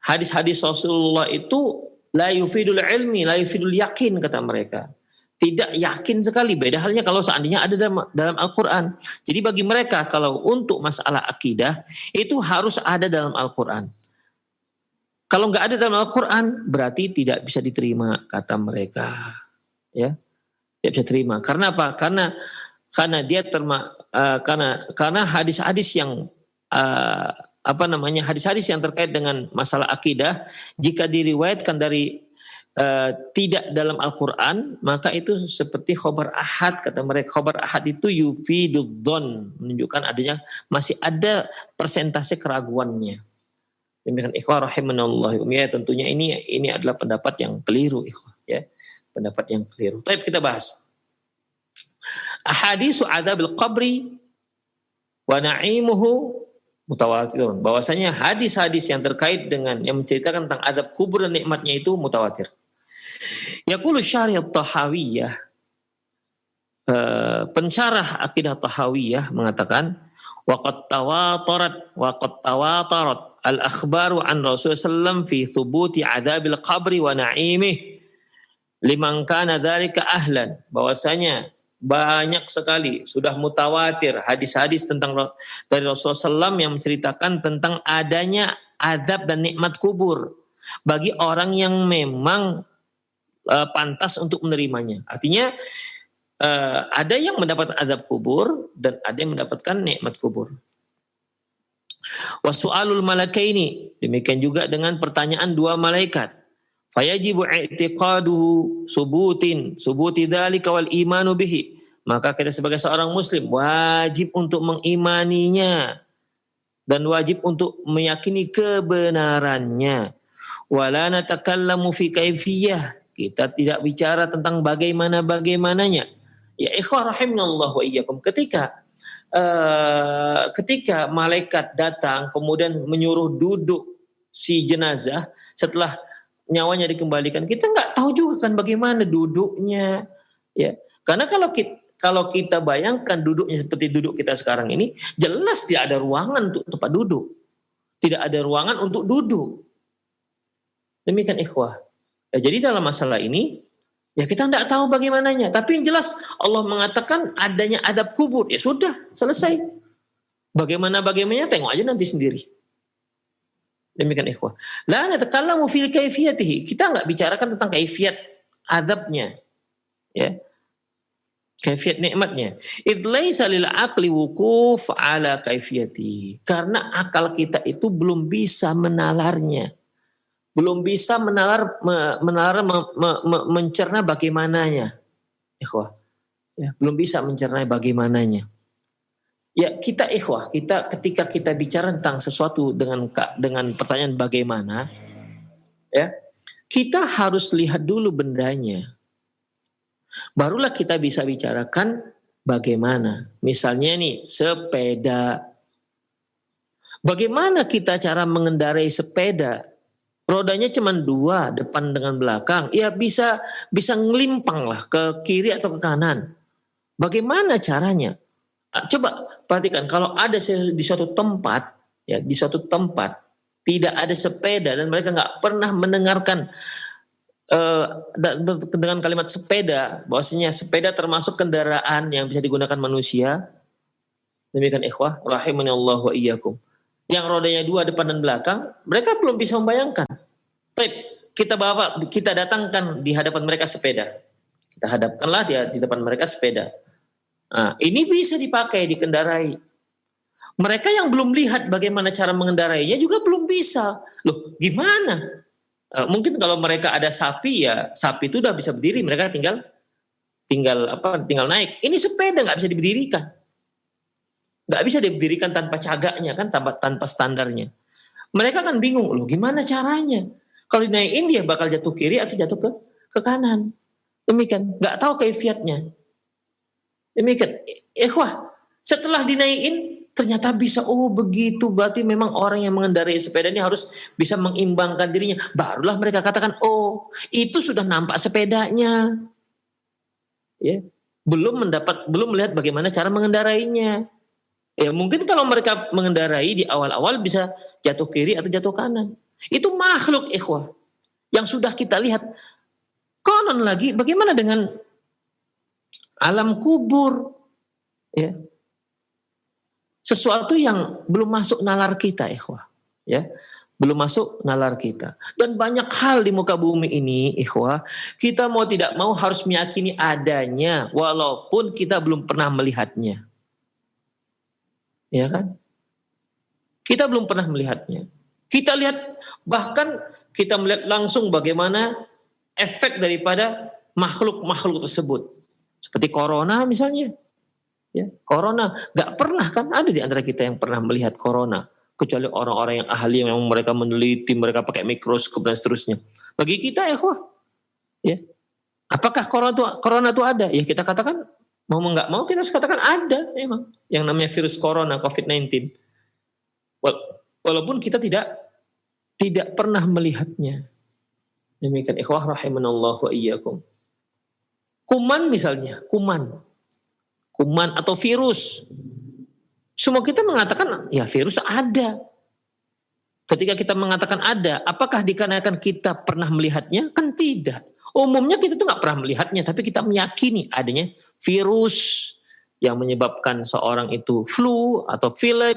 hadis-hadis Rasulullah itu la yufidul ilmi, la yufidul yakin, kata mereka. Tidak yakin sekali. Beda halnya kalau seandainya ada dalam Al-Quran. Jadi bagi mereka kalau untuk masalah akidah itu harus ada dalam Al-Quran. Kalau nggak ada dalam Al-Quran berarti tidak bisa diterima, kata mereka. Ya. Tidak bisa terima. Karena apa? Karena karena hadis-hadis yang hadis-hadis yang terkait dengan masalah akidah jika diriwayatkan dari tidak dalam Al-Qur'an, maka itu seperti khobar ahad, kata mereka. Khobar ahad itu yufidudzon, menunjukkan adanya masih ada persentase keraguannya. Demikian ikhwah rahimanallah. Ya, tentunya ini adalah pendapat yang keliru, ikhwah, ya. Pendapat yang keliru. Baik, kita bahas. Ahaditsu adzabil qabri wa na'imuhu Mutawatir. Bahwasanya hadis-hadis yang terkait dengan yang menceritakan tentang azab kubur dan nikmatnya itu mutawatir. Yaqulu Syarih At-Tahawiyah, pensyarah akidah Tahawiyah mengatakan waqad tawatarat al-akhbaru an Rasulullah sallam fi thubuti adabil qabri wa na'imih liman kana dzalika ahlan, bahwasanya banyak sekali sudah mutawatir hadis-hadis tentang dari Rasulullah SAW yang menceritakan tentang adanya azab dan nikmat kubur bagi orang yang memang pantas untuk menerimanya. Artinya ada yang mendapatkan azab kubur dan ada yang mendapatkan nikmat kubur. Wasu'alul malakaini, demikian juga dengan pertanyaan dua malaikat. Fayajibu i'tiqaduhu subuti dzalika wal imanu bihi. Maka kita sebagai seorang muslim wajib untuk mengimaninya dan wajib untuk meyakini kebenarannya. Wala natakallamu fi kaifiyah. Kita tidak bicara tentang bagaimananya. Ya ikhwah rahimanallah wa iyyakum, ketika malaikat datang kemudian menyuruh duduk si jenazah setelah nyawanya dikembalikan, kita nggak tahu juga kan bagaimana duduknya, ya. Karena kalau kita bayangkan duduknya seperti duduk kita sekarang ini, jelas tidak ada ruangan untuk tempat duduk, tidak ada ruangan untuk duduk. Demikian ikhwah. Ya, jadi dalam masalah ini ya kita tidak tahu bagaimananya, tapi yang jelas Allah mengatakan adanya adab kubur, ya sudah selesai. Bagaimana tengok aja nanti sendiri. Demikian ikhwah. La natakallamu fil kaifiyatihi. Kita enggak bicarakan tentang kaifiyat adabnya. Ya. Kaifiyat nikmatnya. Id laisa lil aqli wuquf ala kaifiyati. Karena akal kita itu belum bisa menalarnya. Belum bisa mencerna bagaimananya. Ikhwah. Ya, belum bisa mencerna bagaimananya. Ya kita ikhwah, ketika kita bicara tentang sesuatu dengan pertanyaan bagaimana, ya kita harus lihat dulu bendanya. Barulah kita bisa bicarakan bagaimana. Misalnya nih sepeda. Bagaimana kita cara mengendarai sepeda? Rodanya cuma 2, depan dengan belakang. Ya bisa ngelimpang lah ke kiri atau ke kanan. Bagaimana caranya? Coba perhatikan, kalau ada di suatu tempat tidak ada sepeda dan mereka nggak pernah mendengarkan dengan kalimat sepeda, bahwasanya sepeda termasuk kendaraan yang bisa digunakan manusia. Demikian ikhwah rahimani Allah wa iyyakum. Yang rodanya 2 depan dan belakang, mereka belum bisa membayangkan. Kita datangkan di hadapan mereka sepeda. Kita hadapkanlah dia di depan mereka sepeda. Nah, ini bisa dipakai, dikendarai. Mereka yang belum lihat bagaimana cara mengendarainya juga belum bisa. Loh, gimana? Mungkin kalau mereka ada sapi, ya sapi itu udah bisa berdiri, mereka tinggal naik. Ini sepeda nggak bisa diberdirikan. Nggak bisa diberdirikan tanpa cagaknya kan, tanpa standarnya. Mereka kan bingung, loh gimana caranya? Kalau dinaikin dia bakal jatuh kiri atau jatuh ke kanan. Demikian, nggak tahu kaifiatnya. Demikian, ikhwah, setelah dinaikin ternyata bisa, oh begitu, berarti memang orang yang mengendarai sepeda ini harus bisa mengimbangkan dirinya. Barulah mereka katakan, oh itu sudah nampak sepedanya. Ya, belum melihat bagaimana cara mengendarainya. Ya mungkin kalau mereka mengendarai di awal-awal bisa jatuh kiri atau jatuh kanan. Itu makhluk ikhwah yang sudah kita lihat. Konon lagi bagaimana dengan alam kubur? Ya. Sesuatu yang belum masuk nalar kita ikhwah. Ya. Belum masuk nalar kita. Dan banyak hal di muka bumi ini ikhwah, kita mau tidak mau harus meyakini adanya walaupun kita belum pernah melihatnya. Ya kan? Kita belum pernah melihatnya. Kita lihat, bahkan kita melihat langsung bagaimana efek daripada makhluk-makhluk tersebut. Seperti corona misalnya. Ya, corona. Gak pernah kan ada di antara kita yang pernah melihat corona. Kecuali orang-orang yang ahli, yang mereka meneliti, mereka pakai mikroskop dan seterusnya. Bagi kita ya, apakah corona itu ada? Ya kita katakan, mau nggak mau kita harus katakan ada memang yang namanya virus corona COVID-19. walaupun kita tidak pernah melihatnya. Demikian ikhwah rahimanallah wa iyyakum. Kuman misalnya, kuman atau virus. Semua kita mengatakan ya virus ada. Ketika kita mengatakan ada, apakah dikarenakan kita pernah melihatnya? Kan tidak. Umumnya kita tuh nggak pernah melihatnya, tapi kita meyakini adanya virus yang menyebabkan seorang itu flu atau pilek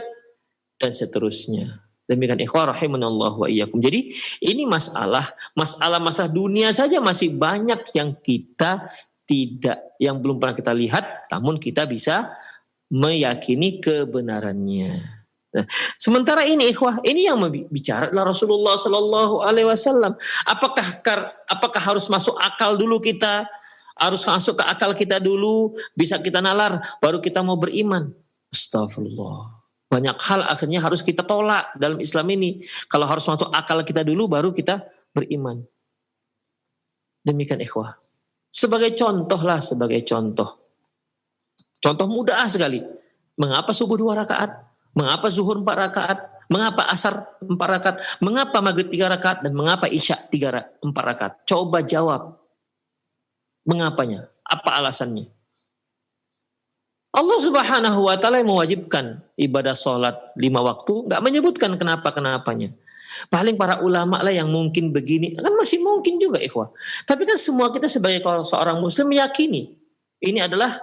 dan seterusnya. Demikian ikhwah rahimanallah wa iyyakum. Jadi ini masalah dunia saja masih banyak yang belum pernah kita lihat, namun kita bisa meyakini kebenarannya. Nah, sementara ini ikhwah, ini yang bicara adalah Rasulullah Sallallahu Alaihi Wasallam. Apakah harus masuk akal dulu kita? Harus masuk ke akal kita dulu, bisa kita nalar, baru kita mau beriman? Astagfirullah. Banyak hal akhirnya harus kita tolak dalam Islam ini. Kalau harus masuk akal kita dulu, baru kita beriman. Demikian ikhwah. Sebagai contoh. Contoh mudah sekali. Mengapa subuh 2 rakaat? Mengapa zuhur 4 rakaat? Mengapa asar 4 rakaat? Mengapa maghrib 3 rakaat? Dan mengapa isya 4 rakaat? Coba jawab. Mengapanya? Apa alasannya? Allah Subhanahu wa taala yang mewajibkan ibadah sholat 5 waktu, nggak menyebutkan kenapa-kenapanya. Paling para ulama lah yang mungkin begini, kan masih mungkin juga ikhwah. Tapi kan semua kita sebagai seorang muslim meyakini ini adalah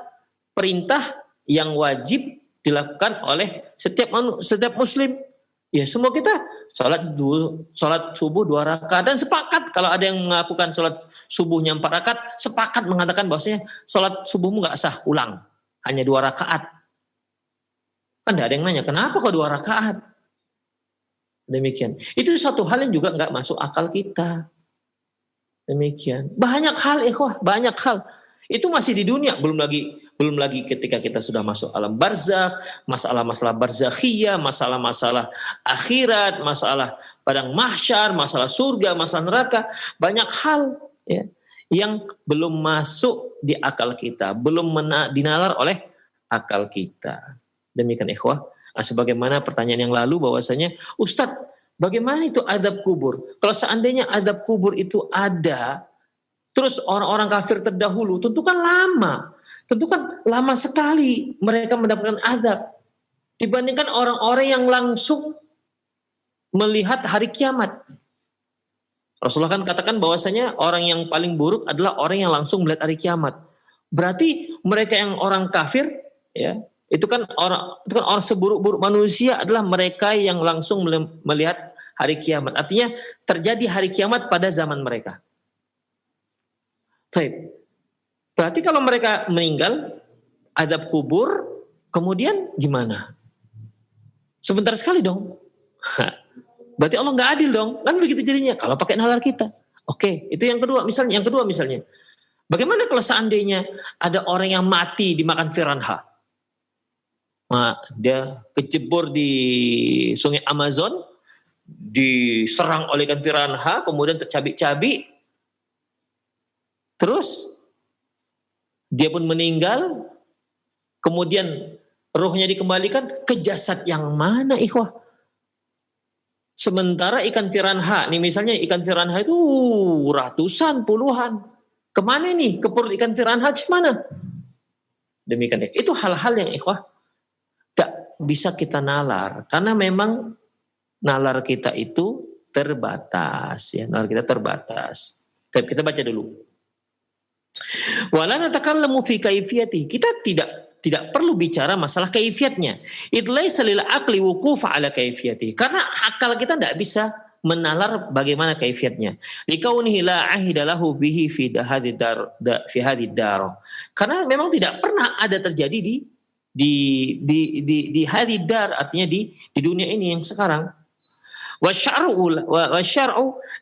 perintah yang wajib dilakukan oleh setiap muslim. Ya semua kita sholat subuh 2 rakaat dan sepakat kalau ada yang melakukan sholat subuhnya 4 rakaat, sepakat mengatakan bahwasanya sholat subuhmu nggak sah, ulang. Hanya 2 rakaat. Kan tidak ada yang nanya, kenapa kok 2 rakaat? Demikian. Itu satu hal yang juga nggak masuk akal kita. Demikian. Banyak hal ikhwah, banyak hal. Itu masih di dunia, belum lagi ketika kita sudah masuk alam barzakh, masalah-masalah barzakhiyah, masalah-masalah akhirat, masalah padang mahsyar, masalah surga, masalah neraka, banyak hal ya yang belum masuk di akal kita, belum dinalar oleh akal kita. Demikian ikhwah. Sebagaimana pertanyaan yang lalu bahwasanya, Ustadz, bagaimana itu adab kubur? Kalau seandainya adab kubur itu ada, terus orang-orang kafir terdahulu, tentu kan lama sekali mereka mendapatkan adab dibandingkan orang-orang yang langsung melihat hari kiamat. Rasulullah kan katakan bahwasanya orang yang paling buruk adalah orang yang langsung melihat hari kiamat. Berarti mereka yang orang kafir, ya, itu kan orang seburuk-buruk manusia adalah mereka yang langsung melihat hari kiamat. Artinya terjadi hari kiamat pada zaman mereka. Baik. Berarti kalau mereka meninggal, adab kubur, kemudian gimana? Sebentar sekali dong. Berarti Allah nggak adil dong, kan begitu jadinya. Kalau pakai nalar kita, oke. Itu yang kedua misalnya. Bagaimana kalau seandainya ada orang yang mati dimakan piranha? Dia kecebur di sungai Amazon, diserang oleh ikan piranha, kemudian tercabik-cabik, terus dia pun meninggal, kemudian ruhnya dikembalikan ke jasad yang mana ikhwah? Sementara ikan piranha, nih misalnya ikan piranha itu ratusan, puluhan. Kemana nih? Ke perut ikan piranha mana? Demikian. Itu hal-hal yang ikhwah gak bisa kita nalar. Karena memang nalar kita itu terbatas. Ya, nalar kita terbatas. Kita baca dulu. Wala natakallamu fi kaifiyati. Kita tidak perlu bicara masalah kaifiatnya. Idlaisa lil aqli wuquf ala kaifiyati. Karena akal kita tidak bisa menalar bagaimana kaifiatnya. Likaunihi la ahida lahu bihi fi hadhihi dar. Karena memang tidak pernah ada terjadi di hadhihi dar, artinya di dunia ini yang sekarang. Wa syar'u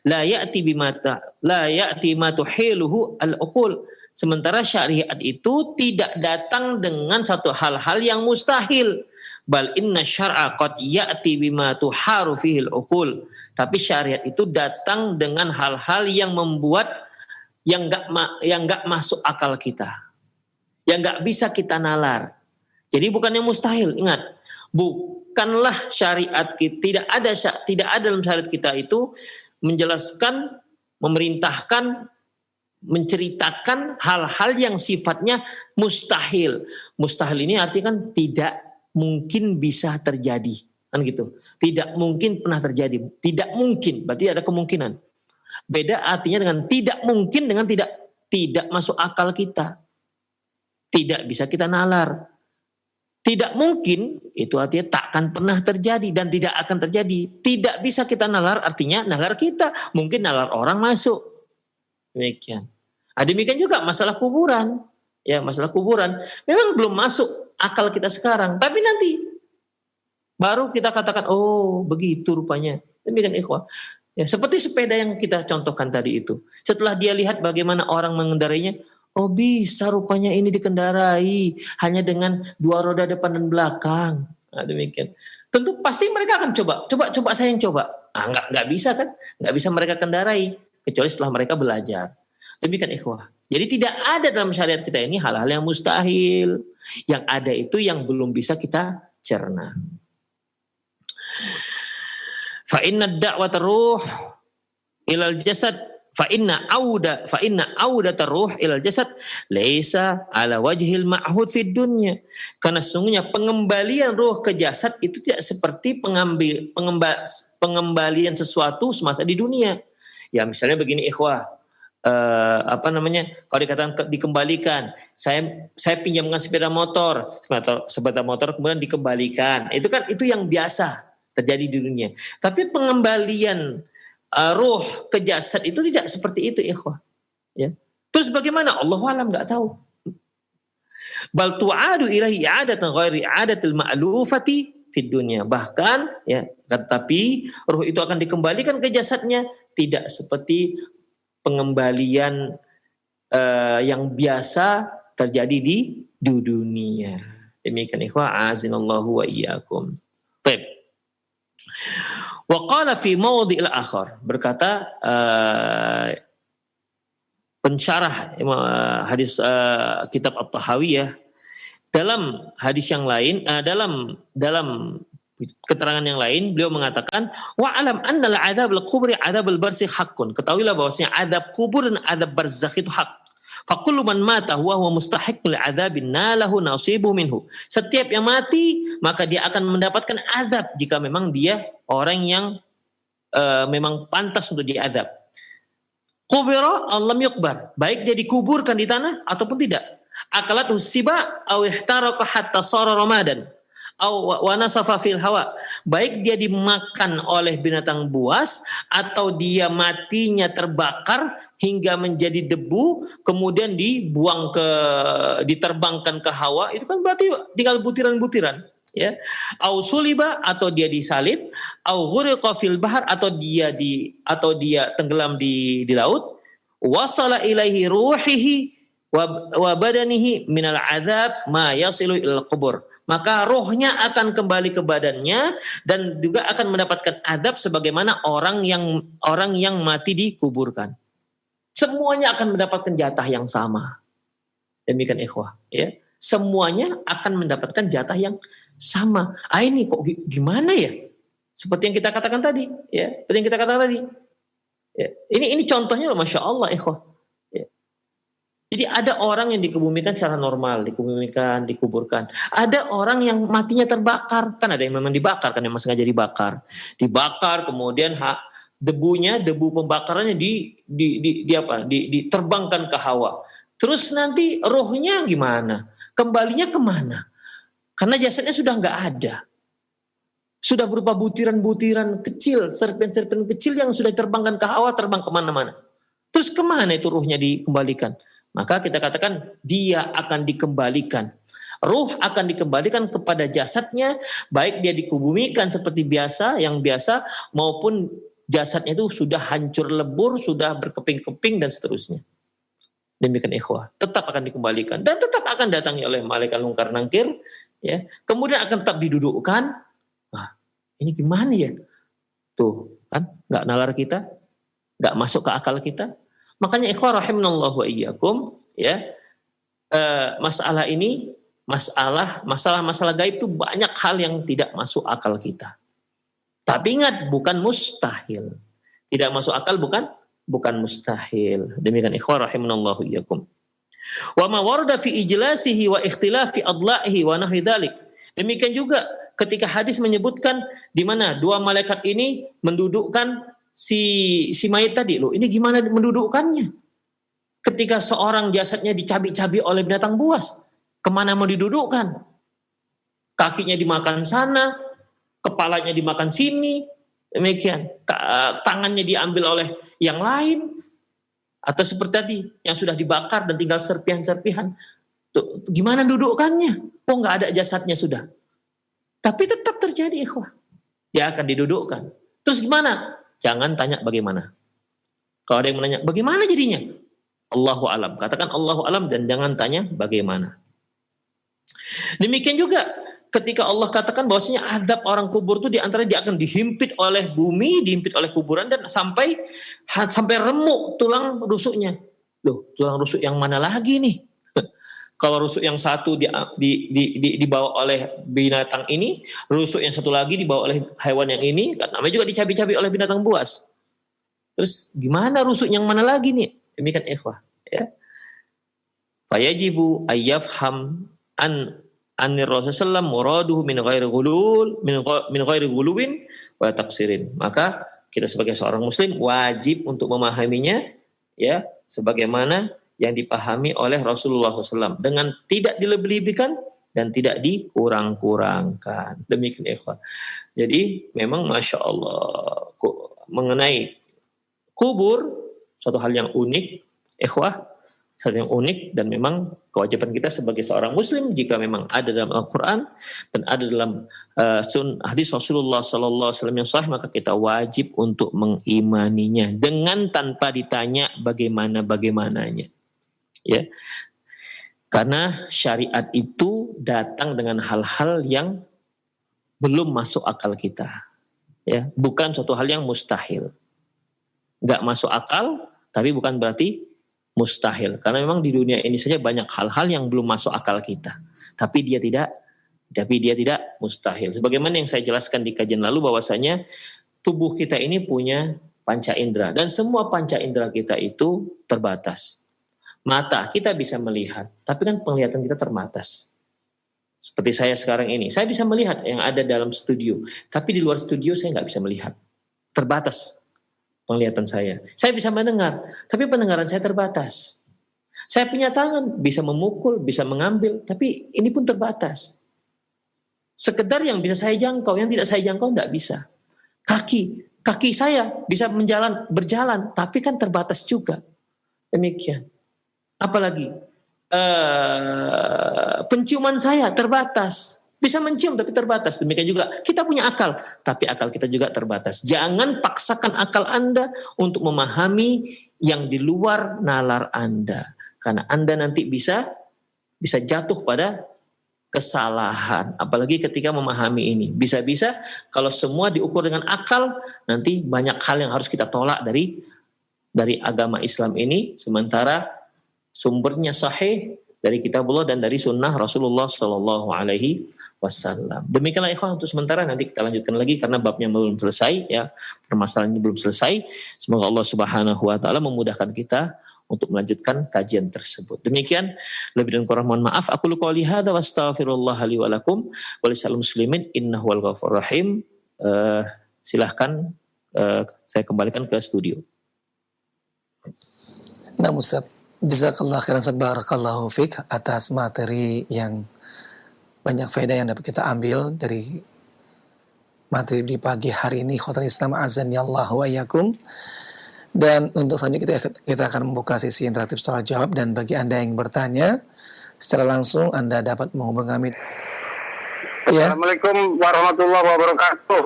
la ya'ti ma tuhiluhu al-uqul. Sementara syariat itu tidak datang dengan satu hal-hal yang mustahil. Bal inna syar'a qad ya'ti bima tuharu fihi al-uqul. Tapi syariat itu datang dengan hal-hal yang membuat yang enggak masuk akal kita. Yang enggak bisa kita nalar. Jadi bukan yang mustahil, ingat. bukanlah syariat kita, tidak ada dalam syariat kita itu menjelaskan, memerintahkan, menceritakan hal-hal yang sifatnya mustahil. Mustahil ini artinya kan tidak mungkin bisa terjadi, kan gitu. Tidak mungkin pernah terjadi, tidak mungkin, berarti ada kemungkinan. Beda artinya dengan tidak mungkin dengan tidak masuk akal kita. Tidak bisa kita nalar. Tidak mungkin itu artinya tak akan pernah terjadi dan tidak akan terjadi. Tidak bisa kita nalar artinya nalar kita, mungkin nalar orang masuk. Demikian. Demikian juga masalah kuburan. Ya, masalah kuburan memang belum masuk akal kita sekarang, tapi nanti baru kita katakan oh begitu rupanya. Demikian ikhwah. Ya, seperti sepeda yang kita contohkan tadi itu. Setelah dia lihat bagaimana orang mengendarainya, oh bisa rupanya ini dikendarai hanya dengan 2 roda depan dan belakang. Nah, demikian. Tentu pasti mereka akan coba saya yang coba. Nggak bisa kan? Nggak bisa mereka kendarai kecuali setelah mereka belajar. Demikian ikhwah. Jadi tidak ada dalam syariat kita ini hal-hal yang mustahil. Yang ada itu yang belum bisa kita cerna. Fa inna da'wat ruh ilal jasad fa inna audat ruh ilal jasad laisa ala wajhil ma'hud fid dunya. Karena sesungguhnya pengembalian ruh ke jasad itu tidak seperti pengembalian sesuatu semasa di dunia. Ya misalnya begini ikhwah, kalau dikatakan dikembalikan, saya pinjamkan sepeda motor kemudian dikembalikan, itu yang biasa terjadi di dunia. Tapi pengembalian ruh ke jasad itu tidak seperti itu ikhwah. Ya. Terus bagaimana? Allahu a'lam, nggak tahu. Bal tu'adu ilahi i'adatan ghairi i'adatil ma'lufati fid dunya. Bahkan ya, tetapi ruh itu akan dikembalikan ke jasadnya tidak seperti pengembalian yang biasa terjadi di dunia. Demikian ikhwah, azinallahu wa iyyakum. Baik. Wa qala fi mawdhi'il akhar, berkata pensyarah hadis kitab At-Tahawiyah dalam hadis yang lain, dalam keterangan yang lain beliau mengatakan wa alam annal adzab al-qubri adzab al-barzakh haqqun. Ketahuilah bahwasanya adab kubur dan adab barzakh itu hak. Fa kullu man mata huwa mustahiqqul adzabin nalahu nasibu minhu. Setiap yang mati maka dia akan mendapatkan azab jika memang dia orang yang memang pantas untuk diadab. Qubira allam yukbar, baik dia dikuburkan di tanah ataupun tidak. Akalat usiba aw ihtaraka hatta sara ramadan aw wa nasafa fil hawa, baik dia dimakan oleh binatang buas atau dia matinya terbakar hingga menjadi debu kemudian diterbangkan ke hawa, itu kan berarti tinggal butiran-butiran, ya. Au suliba, atau dia disalib, au ghuriqa fil bahar, atau dia tenggelam di laut, wasala ilaihi ruhihi wa badanihi minal adzab ma yasilu ilal qubur, maka rohnya akan kembali ke badannya dan juga akan mendapatkan adab sebagaimana orang yang mati dikuburkan. Semuanya akan mendapatkan jatah yang sama. Demikian ikhwah, ya. Semuanya akan mendapatkan jatah yang sama. Ini kok gimana ya? Seperti yang kita katakan tadi, ya. Ya. Ini contohnya, masya Allah, ikhwah. Jadi ada orang yang dikebumikan secara normal, dikuburkan. Ada orang yang matinya terbakar, kan ada yang memang dibakar, kan yang sengaja dibakar. Dibakar, kemudian debu pembakarannya diterbangkan ke hawa. Terus nanti rohnya gimana? Kembalinya kemana? Karena jasadnya sudah nggak ada. Sudah berupa butiran-butiran kecil, serpen-serpen kecil yang sudah diterbangkan ke hawa, terbang kemana-mana. Terus kemana itu ruhnya dikembalikan? Maka kita katakan dia akan dikembalikan. Ruh akan dikembalikan kepada jasadnya, baik dia dikubumikan seperti biasa, yang biasa, maupun jasadnya itu sudah hancur lebur, sudah berkeping-keping dan seterusnya. Demikian ikhwah, tetap akan dikembalikan dan tetap akan datangi oleh malaikat mungkar nangkir, ya. Kemudian akan tetap didudukkan. Wah, ini gimana ya? Tuh, kan enggak nalar kita, enggak masuk ke akal kita. Makanya ikhwah rahimanallahu wa iyyakum, ya, masalah ini masalah gaib itu banyak hal yang tidak masuk akal kita. Tapi ingat, bukan mustahil. Tidak masuk akal bukan mustahil. Demikian ikhwah rahimanallahu iyyakum. Wa ma warada fi ijlasihi wa ikhtilafi adla'ihi wa nahwi dzalik. Demikian juga ketika hadis menyebutkan di mana dua malaikat ini mendudukkan si mayit tadi. Loh, ini gimana mendudukkannya? Ketika seorang jasadnya dicabik-cabik oleh binatang buas, kemana mau didudukkan? Kakinya dimakan sana, kepalanya dimakan sini, demikian. Tangannya diambil oleh yang lain, atau seperti tadi yang sudah dibakar dan tinggal serpihan-serpihan. Tuh, gimana dudukkannya? Oh, nggak ada jasadnya sudah. Tapi tetap terjadi ikhwah. Dia akan didudukkan. Terus gimana? Jangan tanya bagaimana. Kalau ada yang menanya, bagaimana jadinya? Allahu alam. Katakan Allahu alam dan jangan tanya bagaimana. Demikian juga ketika Allah katakan bahwasanya azab orang kubur itu diantara dia akan dihimpit oleh bumi, dihimpit oleh kuburan dan sampai remuk tulang rusuknya. Loh, tulang rusuk yang mana lagi nih? Kalau rusuk yang satu dibawa oleh binatang ini, rusuk yang satu lagi dibawa oleh hewan yang ini, namanya juga dicabik-cabik oleh binatang buas. Terus gimana rusuk yang mana lagi nih? Demikian ikhwah, ya. Fayajibu ayyafham anir Rasulullah muraduhu min ghairi ghuluwin wa taqsirin. Maka kita sebagai seorang muslim wajib untuk memahaminya, ya, sebagaimana yang dipahami oleh Rasulullah SAW dengan tidak dilebih-lebihkan dan tidak dikurang-kurangkan. Demikian ikhwah. Jadi memang masya Allah mengenai kubur suatu hal yang unik, ikhwah, suatu yang unik dan memang kewajiban kita sebagai seorang muslim jika memang ada dalam Al-Quran dan ada dalam hadis Rasulullah SAW yang sahih, maka kita wajib untuk mengimaninya dengan tanpa ditanya bagaimana-bagaimananya. Ya, karena syariat itu datang dengan hal-hal yang belum masuk akal kita, ya, bukan suatu hal yang mustahil. Nggak masuk akal, tapi bukan berarti mustahil. Karena memang di dunia ini saja banyak hal-hal yang belum masuk akal kita. Tapi dia tidak mustahil. Sebagaimana yang saya jelaskan di kajian lalu bahwasanya tubuh kita ini punya panca indera. Dan semua panca indera kita itu terbatas. Mata kita bisa melihat, tapi kan penglihatan kita terbatas. Seperti saya sekarang ini, saya bisa melihat yang ada dalam studio. Tapi di luar studio saya nggak bisa melihat. Terbatas penglihatan saya. Saya bisa mendengar, tapi pendengaran saya terbatas. Saya punya tangan, bisa memukul, bisa mengambil, tapi ini pun terbatas. Sekedar yang bisa saya jangkau, yang tidak saya jangkau tidak bisa. Kaki saya bisa berjalan, tapi kan terbatas juga. Demikian. Apalagi penciuman saya terbatas. Bisa mencium tapi terbatas. Demikian juga kita punya akal, tapi akal kita juga terbatas. Jangan paksakan akal Anda untuk memahami yang di luar nalar Anda. Karena Anda nanti bisa jatuh pada kesalahan. Apalagi ketika memahami ini. Bisa-bisa kalau semua diukur dengan akal, nanti banyak hal yang harus kita tolak dari agama Islam ini. Sementara sumbernya sahih dari kitabullah dan dari sunnah Rasulullah Sallallahu Alaihi Wasallam. Demikianlah ikhwan untuk sementara, nanti kita lanjutkan lagi karena babnya belum selesai, ya, permasalahan ini belum selesai. Semoga Allah Subhanahu Wa Taala memudahkan kita untuk melanjutkan kajian tersebut. Demikian, lebih dan kurang mohon maaf. Aku qouli hadza wa astaghfirullah li wa lakum wa lisal muslimin innahu wal ghafurur rahim. Silahkan saya kembalikan ke studio. Nah, Ustaz, jazakallah khairan, barakallahu fiik atas materi yang banyak faedah yang dapat kita ambil dari materi di pagi hari ini. Khotul Islam azani Allah wa iyyakum. Dan untuk selanjutnya kita akan membuka sesi interaktif soal jawab, dan bagi Anda yang bertanya secara langsung Anda dapat menghubungi kami. Ya. Assalamualaikum warahmatullahi wabarakatuh.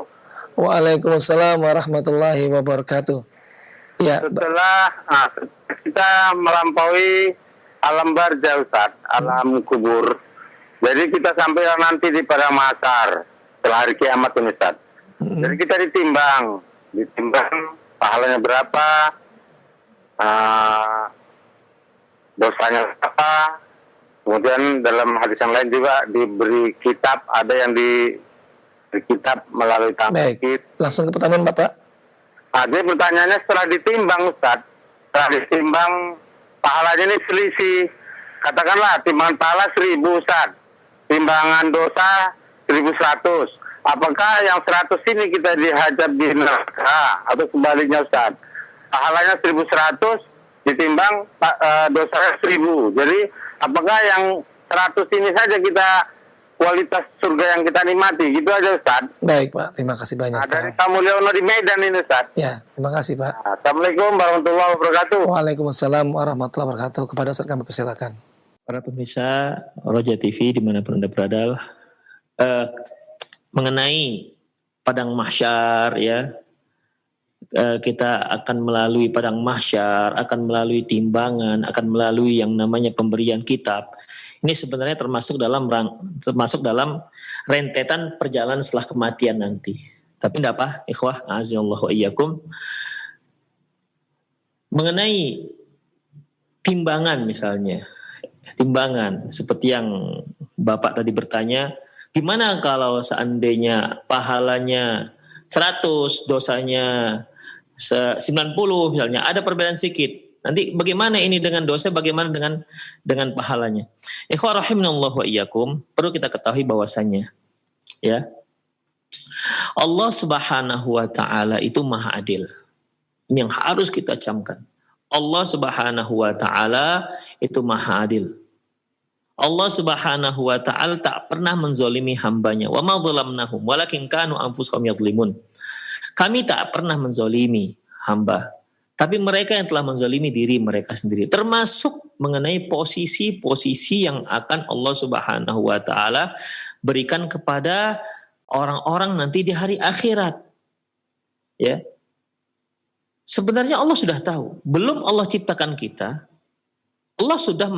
Waalaikumsalam warahmatullahi wabarakatuh. Ya. Setelah kita melampaui alam barza, Ustaz, alam kubur. Jadi kita sampai nanti di padang mahsyar setelah hari kiamat ini, Ustaz. Jadi kita ditimbang pahalanya berapa, dosanya berapa, Kemudian dalam hadis yang lain juga diberi kitab, ada yang diberi kitab melalui tangan. Baik, langsung ke pertanyaan Bapak. Jadi pertanyaannya setelah ditimbang Ustaz, setelah ditimbang pahalanya ini selisih. Katakanlah timbangan pahala 1.000 Ustaz, timbangan dosa 1.100. Apakah yang 100 ini kita dihajab di neraka atau sebaliknya Ustaz? Pahalanya 1.100 ditimbang dosanya 1.000. Jadi apakah yang 100 ini saja kita kualitas surga yang kita nikmati? Gitu aja Ustaz. Baik Pak, terima kasih banyak Pak. Dari Pak Mulyono di Medan ini Ustaz. Ya, terima kasih Pak. Assalamualaikum warahmatullahi wabarakatuh. Waalaikumsalam warahmatullahi wabarakatuh. Kepada Ustaz kami persilakan. Para pemirsa Roja TV dimanapun Anda berada, mengenai padang mahsyar ya, kita akan melalui padang mahsyar, akan melalui timbangan, akan melalui yang namanya pemberian kitab. Ini sebenarnya termasuk dalam rentetan perjalanan setelah kematian nanti. Tapi tidak apa, ikhwah, azallahu iyyakum. Mengenai timbangan misalnya, timbangan seperti yang Bapak tadi bertanya, gimana kalau seandainya pahalanya 100, dosanya 90 misalnya, ada perbedaan sedikit. Nanti bagaimana ini dengan dosa, bagaimana dengan pahalanya? Ikhwah rahimanallahu wa iyyakum, perlu kita ketahui bahwasannya ya, Allah Subhanahu wa taala itu Maha Adil. Ini yang harus kita camkan. Allah Subhanahu wa taala itu Maha Adil. Allah Subhanahu wa taala tak pernah menzolimi hambanya. Wa ma dzalamnahum walakin kanu anfusahum yadzlimun. Kami tak pernah menzolimi hamba, tapi mereka yang telah menzolimi diri mereka sendiri. Termasuk mengenai posisi-posisi yang akan Allah Subhanahu wa taala berikan kepada orang-orang nanti di hari akhirat. Ya. Sebenarnya Allah sudah tahu. Belum Allah ciptakan kita, Allah sudah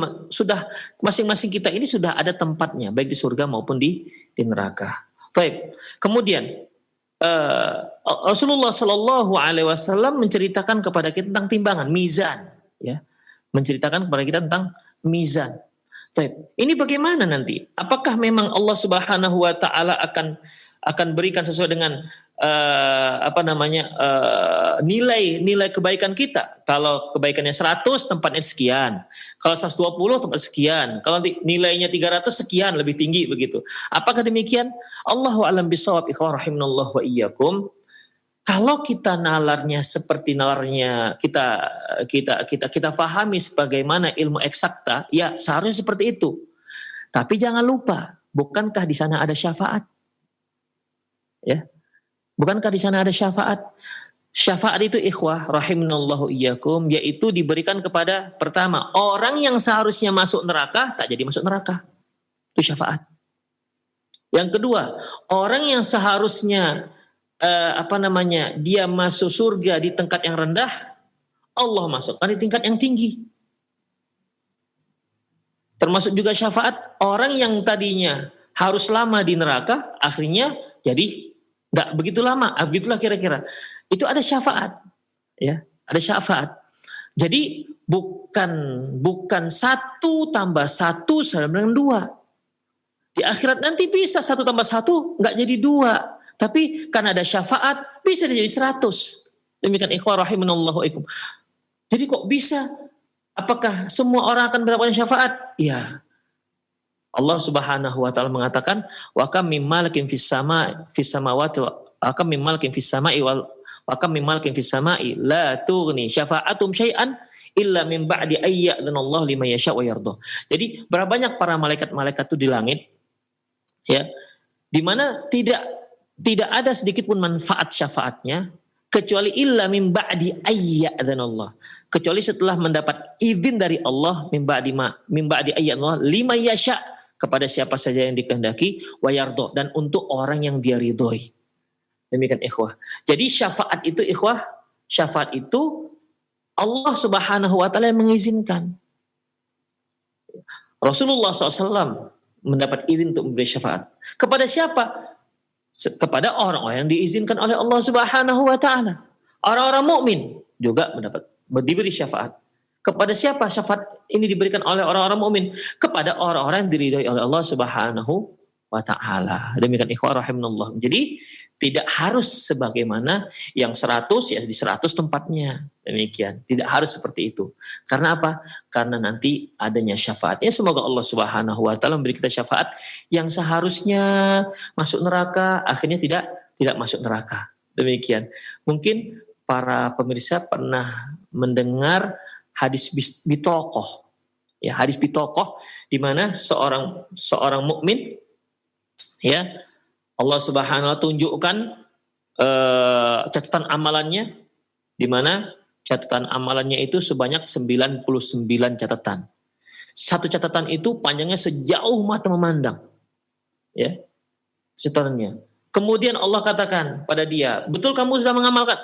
masing-masing kita ini sudah ada tempatnya, baik di surga maupun di neraka. Baik. Kemudian Rasulullah Shallallahu Alaihi Wasallam menceritakan kepada kita tentang timbangan, mizan, ya, menceritakan kepada kita tentang mizan. Baik. Ini bagaimana nanti? Apakah memang Allah Subhanahu Wa Taala akan berikan sesuai dengan nilai kebaikan kita? Kalau kebaikannya 100, tempatnya sekian. Kalau 120, tempat sekian. Kalau nilainya 300, sekian, lebih tinggi begitu. Apakah demikian? Allahu a'lam bishawab. Ikhwan rahimanallahu wa iyyakum. Kalau kita nalarnya seperti nalarnya kita fahami sebagaimana ilmu eksakta, ya seharusnya seperti itu. Tapi jangan lupa, bukankah di sana ada syafaat? Ya, bukankah di sana ada syafaat? Syafaat itu ikhwah rahimanallahu iyyakum, yaitu diberikan kepada pertama orang yang seharusnya masuk neraka tak jadi masuk neraka. Itu syafaat. Yang kedua, orang yang seharusnya dia masuk surga di tingkat yang rendah, Allah masukkan di tingkat yang tinggi. Termasuk juga syafaat orang yang tadinya harus lama di neraka, akhirnya jadi nggak begitu lama, begitulah kira-kira. Itu ada syafaat, ya, ada syafaat. Jadi bukan 1 tambah 1 sama dengan 2. Di akhirat nanti bisa 1 tambah 1 nggak jadi 2, tapi karena ada syafaat bisa jadi 100. Demikian ikhwah rahimanallahu ikum. Jadi kok bisa? Apakah semua orang akan mendapatkan syafaat? Ya. Allah Subhanahu wa taala mengatakan, wa kam mim malakin fis samawati wa kam mim malakin fis samai wa kam mim malakin fis samai la tughni syafa'atum syai'an illa min ba'di ay ya'dhanallahu liman yasha' wa yarda. Jadi berapa banyak para malaikat-malaikat itu di langit, ya, di mana tidak ada sedikit pun manfaat syafaatnya kecuali illa min ba'di ay ya'dhanallah, kecuali setelah mendapat izin dari Allah, min ba'di ay ya'dhanallah liman yasha', kepada siapa saja yang dikehendaki, wa yardo, dan untuk orang yang dia ridhoi. Demikian ikhwah. Jadi syafaat itu ikhwah, syafaat itu Allah Subhanahu wa taala yang mengizinkan. Rasulullah SAW mendapat izin untuk memberi syafaat. Kepada siapa? Kepada orang-orang yang diizinkan oleh Allah Subhanahu wa taala. Orang-orang mukmin juga diberi syafaat. Kepada siapa syafaat ini diberikan oleh orang-orang mukmin? Kepada orang-orang yang diridhai oleh Allah Subhanahu wa taala. Demikian ikhwah rahimanallah. Jadi tidak harus sebagaimana yang 100 ya di 100 tempatnya. Demikian. Tidak harus seperti itu. Karena apa? Karena nanti adanya syafaat. Ya semoga Allah Subhanahu wa taala memberi kita syafaat yang seharusnya masuk neraka akhirnya tidak masuk neraka. Demikian. Mungkin para pemirsa pernah mendengar hadis bitokoh, ya hadis bitokoh di mana seorang mukmin, ya Allah Subhanahu wa tunjukkan catatan amalannya, di mana catatan amalannya itu sebanyak 99 catatan. Satu catatan itu panjangnya sejauh mata memandang, ya catatannya. Kemudian Allah katakan pada dia, betul kamu sudah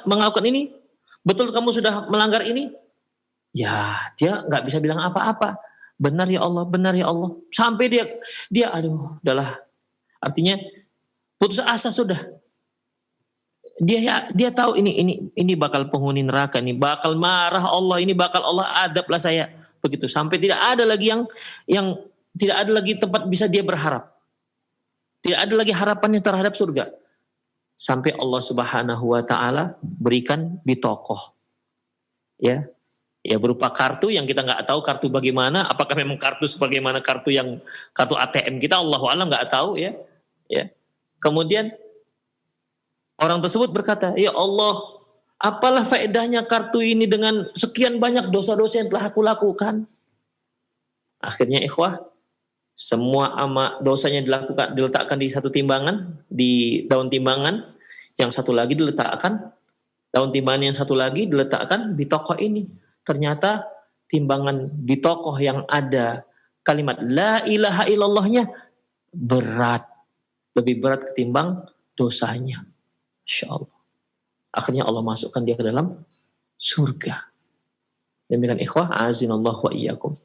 mengamalkan ini? Betul kamu sudah melanggar ini? Ya, dia nggak bisa bilang apa-apa. Benar ya Allah, benar ya Allah. Sampai dia aduh, udahlah. Artinya putus asa sudah. Dia tahu ini bakal penghuni neraka, ini bakal marah Allah, ini bakal Allah adablah saya. Begitu. Sampai tidak ada lagi yang tidak ada lagi tempat bisa dia berharap. Tidak ada lagi harapannya terhadap surga. Sampai Allah Subhanahu wa taala berikan bitokoh. Ya berupa kartu yang kita nggak tahu kartu bagaimana, apakah memang kartu sebagaimana kartu ATM kita, Allahu a'lam nggak tahu ya. Kemudian orang tersebut berkata, ya Allah, apalah faedahnya kartu ini dengan sekian banyak dosa-dosa yang telah aku lakukan? Akhirnya ikhwah, semua dosanya diletakkan di satu timbangan, di daun timbangan, yang satu lagi diletakkan daun timbangan yang satu lagi diletakkan di toko ini. Ternyata timbangan di tokoh yang ada kalimat la ilaha illallahnya berat. Lebih berat ketimbang dosanya. Masya Allah. Akhirnya Allah masukkan dia ke dalam surga. Demikian ikhwah, azinallahu wa iyyakum.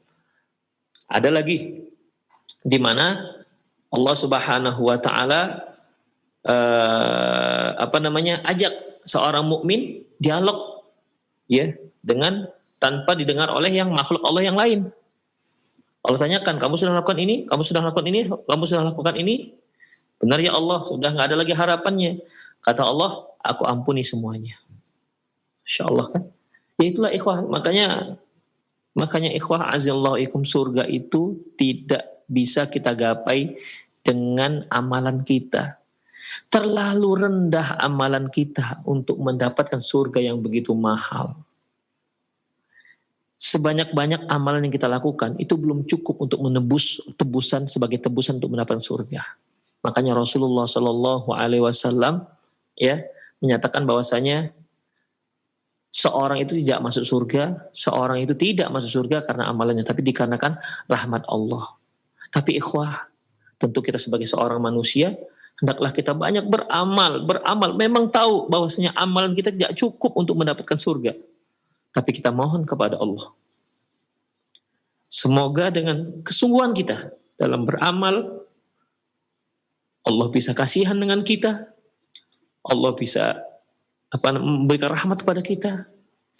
Ada lagi di mana Allah Subhanahu wa taala ajak seorang mukmin dialog ya dengan tanpa didengar oleh yang makhluk Allah yang lain. Allah tanyakan, kamu sudah lakukan ini, kamu sudah lakukan ini, kamu sudah lakukan ini. Benar ya Allah, sudah nggak ada lagi harapannya. Kata Allah, aku ampuni semuanya. Masya Allah kan. Ya itulah ikhwah, makanya ikhwah azallahu ikum, surga itu tidak bisa kita gapai dengan amalan kita. Terlalu rendah amalan kita untuk mendapatkan surga yang begitu mahal. Sebanyak-banyak amalan yang kita lakukan itu belum cukup untuk menebus tebusan sebagai tebusan untuk mendapatkan surga. Makanya Rasulullah Shallallahu Alaihi Wasallam ya menyatakan bahwasanya seorang itu tidak masuk surga, seorang itu tidak masuk surga karena amalannya, tapi dikarenakan rahmat Allah. Tapi ikhwah, tentu kita sebagai seorang manusia hendaklah kita banyak beramal. Memang tahu bahwasanya amalan kita tidak cukup untuk mendapatkan surga. Tapi kita mohon kepada Allah. Semoga dengan kesungguhan kita dalam beramal, Allah bisa kasihan dengan kita. Allah bisa memberikan rahmat kepada kita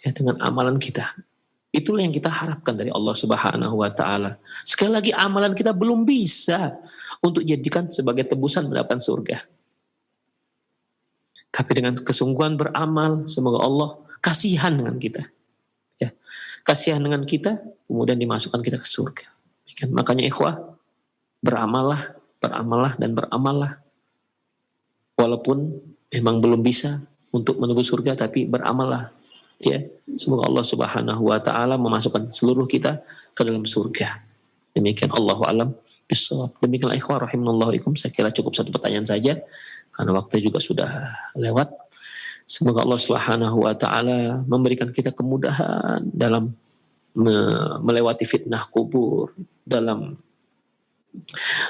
ya dengan amalan kita. Itulah yang kita harapkan dari Allah Subhanahu wa taala. Sekali lagi amalan kita belum bisa untuk jadikan sebagai tebusan mendapatkan surga. Tapi dengan kesungguhan beramal, semoga Allah kasihan dengan kita. Kasihan dengan kita, kemudian dimasukkan kita ke surga. Makanya ikhwah, beramallah, dan beramallah. Walaupun memang belum bisa untuk menembus surga, tapi beramallah. Ya, semoga Allah Subhanahu wa taala memasukkan seluruh kita ke dalam surga. Demikian Allahu a'lam bishawab. Demikianlah ikhwah rahimanallahu ikum. Saya kira cukup satu pertanyaan saja karena waktu juga sudah lewat. Semoga Allah Subhanahu wa taala memberikan kita kemudahan dalam melewati fitnah kubur, dalam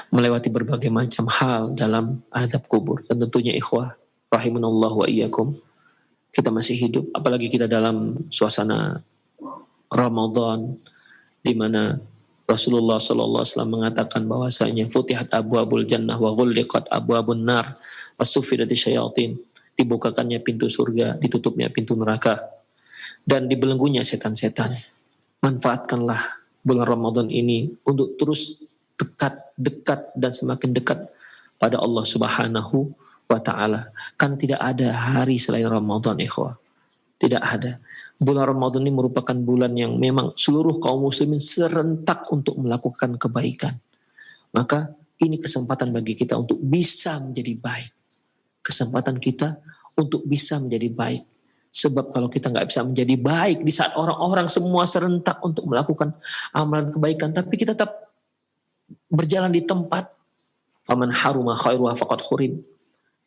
melewati berbagai macam hal dalam azab kubur. Dan tentunya ikhwah rahimanallahu wa iyyakum, kita masih hidup, apalagi kita dalam suasana Ramadan di mana Rasulullah sallallahu alaihi wasallam mengatakan bahwasanya futihat abwabul jannah wa ghulliqat abwabun nar wa suffidati syayatin. Dibukakannya pintu surga, ditutupnya pintu neraka, dan dibelenggunya setan-setan. manfaatkanlah bulan Ramadan ini untuk terus dekat dan semakin dekat pada Allah Subhanahu wa Ta'ala. Kan tidak ada hari selain Ramadan, ikhwah. Tidak ada. Bulan Ramadan ini merupakan bulan yang memang seluruh kaum muslimin serentak untuk melakukan kebaikan. Maka ini kesempatan bagi kita untuk bisa menjadi baik. Kesempatan kita untuk bisa menjadi baik. Sebab kalau kita nggak bisa menjadi baik di saat orang-orang semua serentak untuk melakukan amalan kebaikan, tapi kita tetap berjalan di tempat, faman haruma khairuha faqad khurim,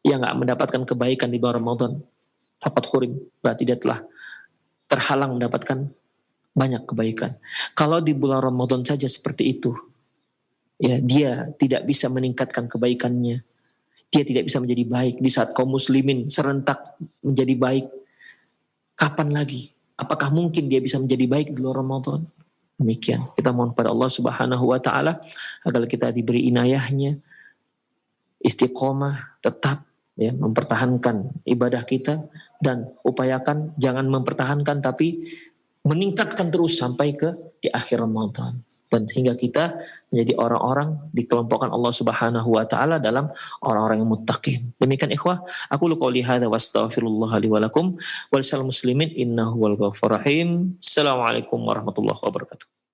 yang nggak mendapatkan kebaikan di bulan Ramadan, faqad khurim, berarti dia telah terhalang mendapatkan banyak kebaikan. Kalau di bulan Ramadan saja seperti itu, ya dia tidak bisa meningkatkan kebaikannya, dia tidak bisa menjadi baik di saat kaum muslimin serentak menjadi baik. Kapan lagi? Apakah mungkin dia bisa menjadi baik di luar Ramadan? Demikian. Kita mohon kepada Allah Subhanahu wa Ta'ala agar kita diberi inayahnya, istiqomah, tetap ya mempertahankan ibadah kita, dan upayakan jangan mempertahankan tapi meningkatkan terus sampai ke di akhir Ramadan, dan hingga kita menjadi orang-orang dikelompokkan Allah Subhanahu wa Ta'ala dalam orang-orang yang muttaqin. Demikian ikhwah, aku qouli hadza wa astaghfirullah li wa lakum wa lisal muslimin innahu wal ghafurur rahim. Assalamualaikum warahmatullahi wabarakatuh.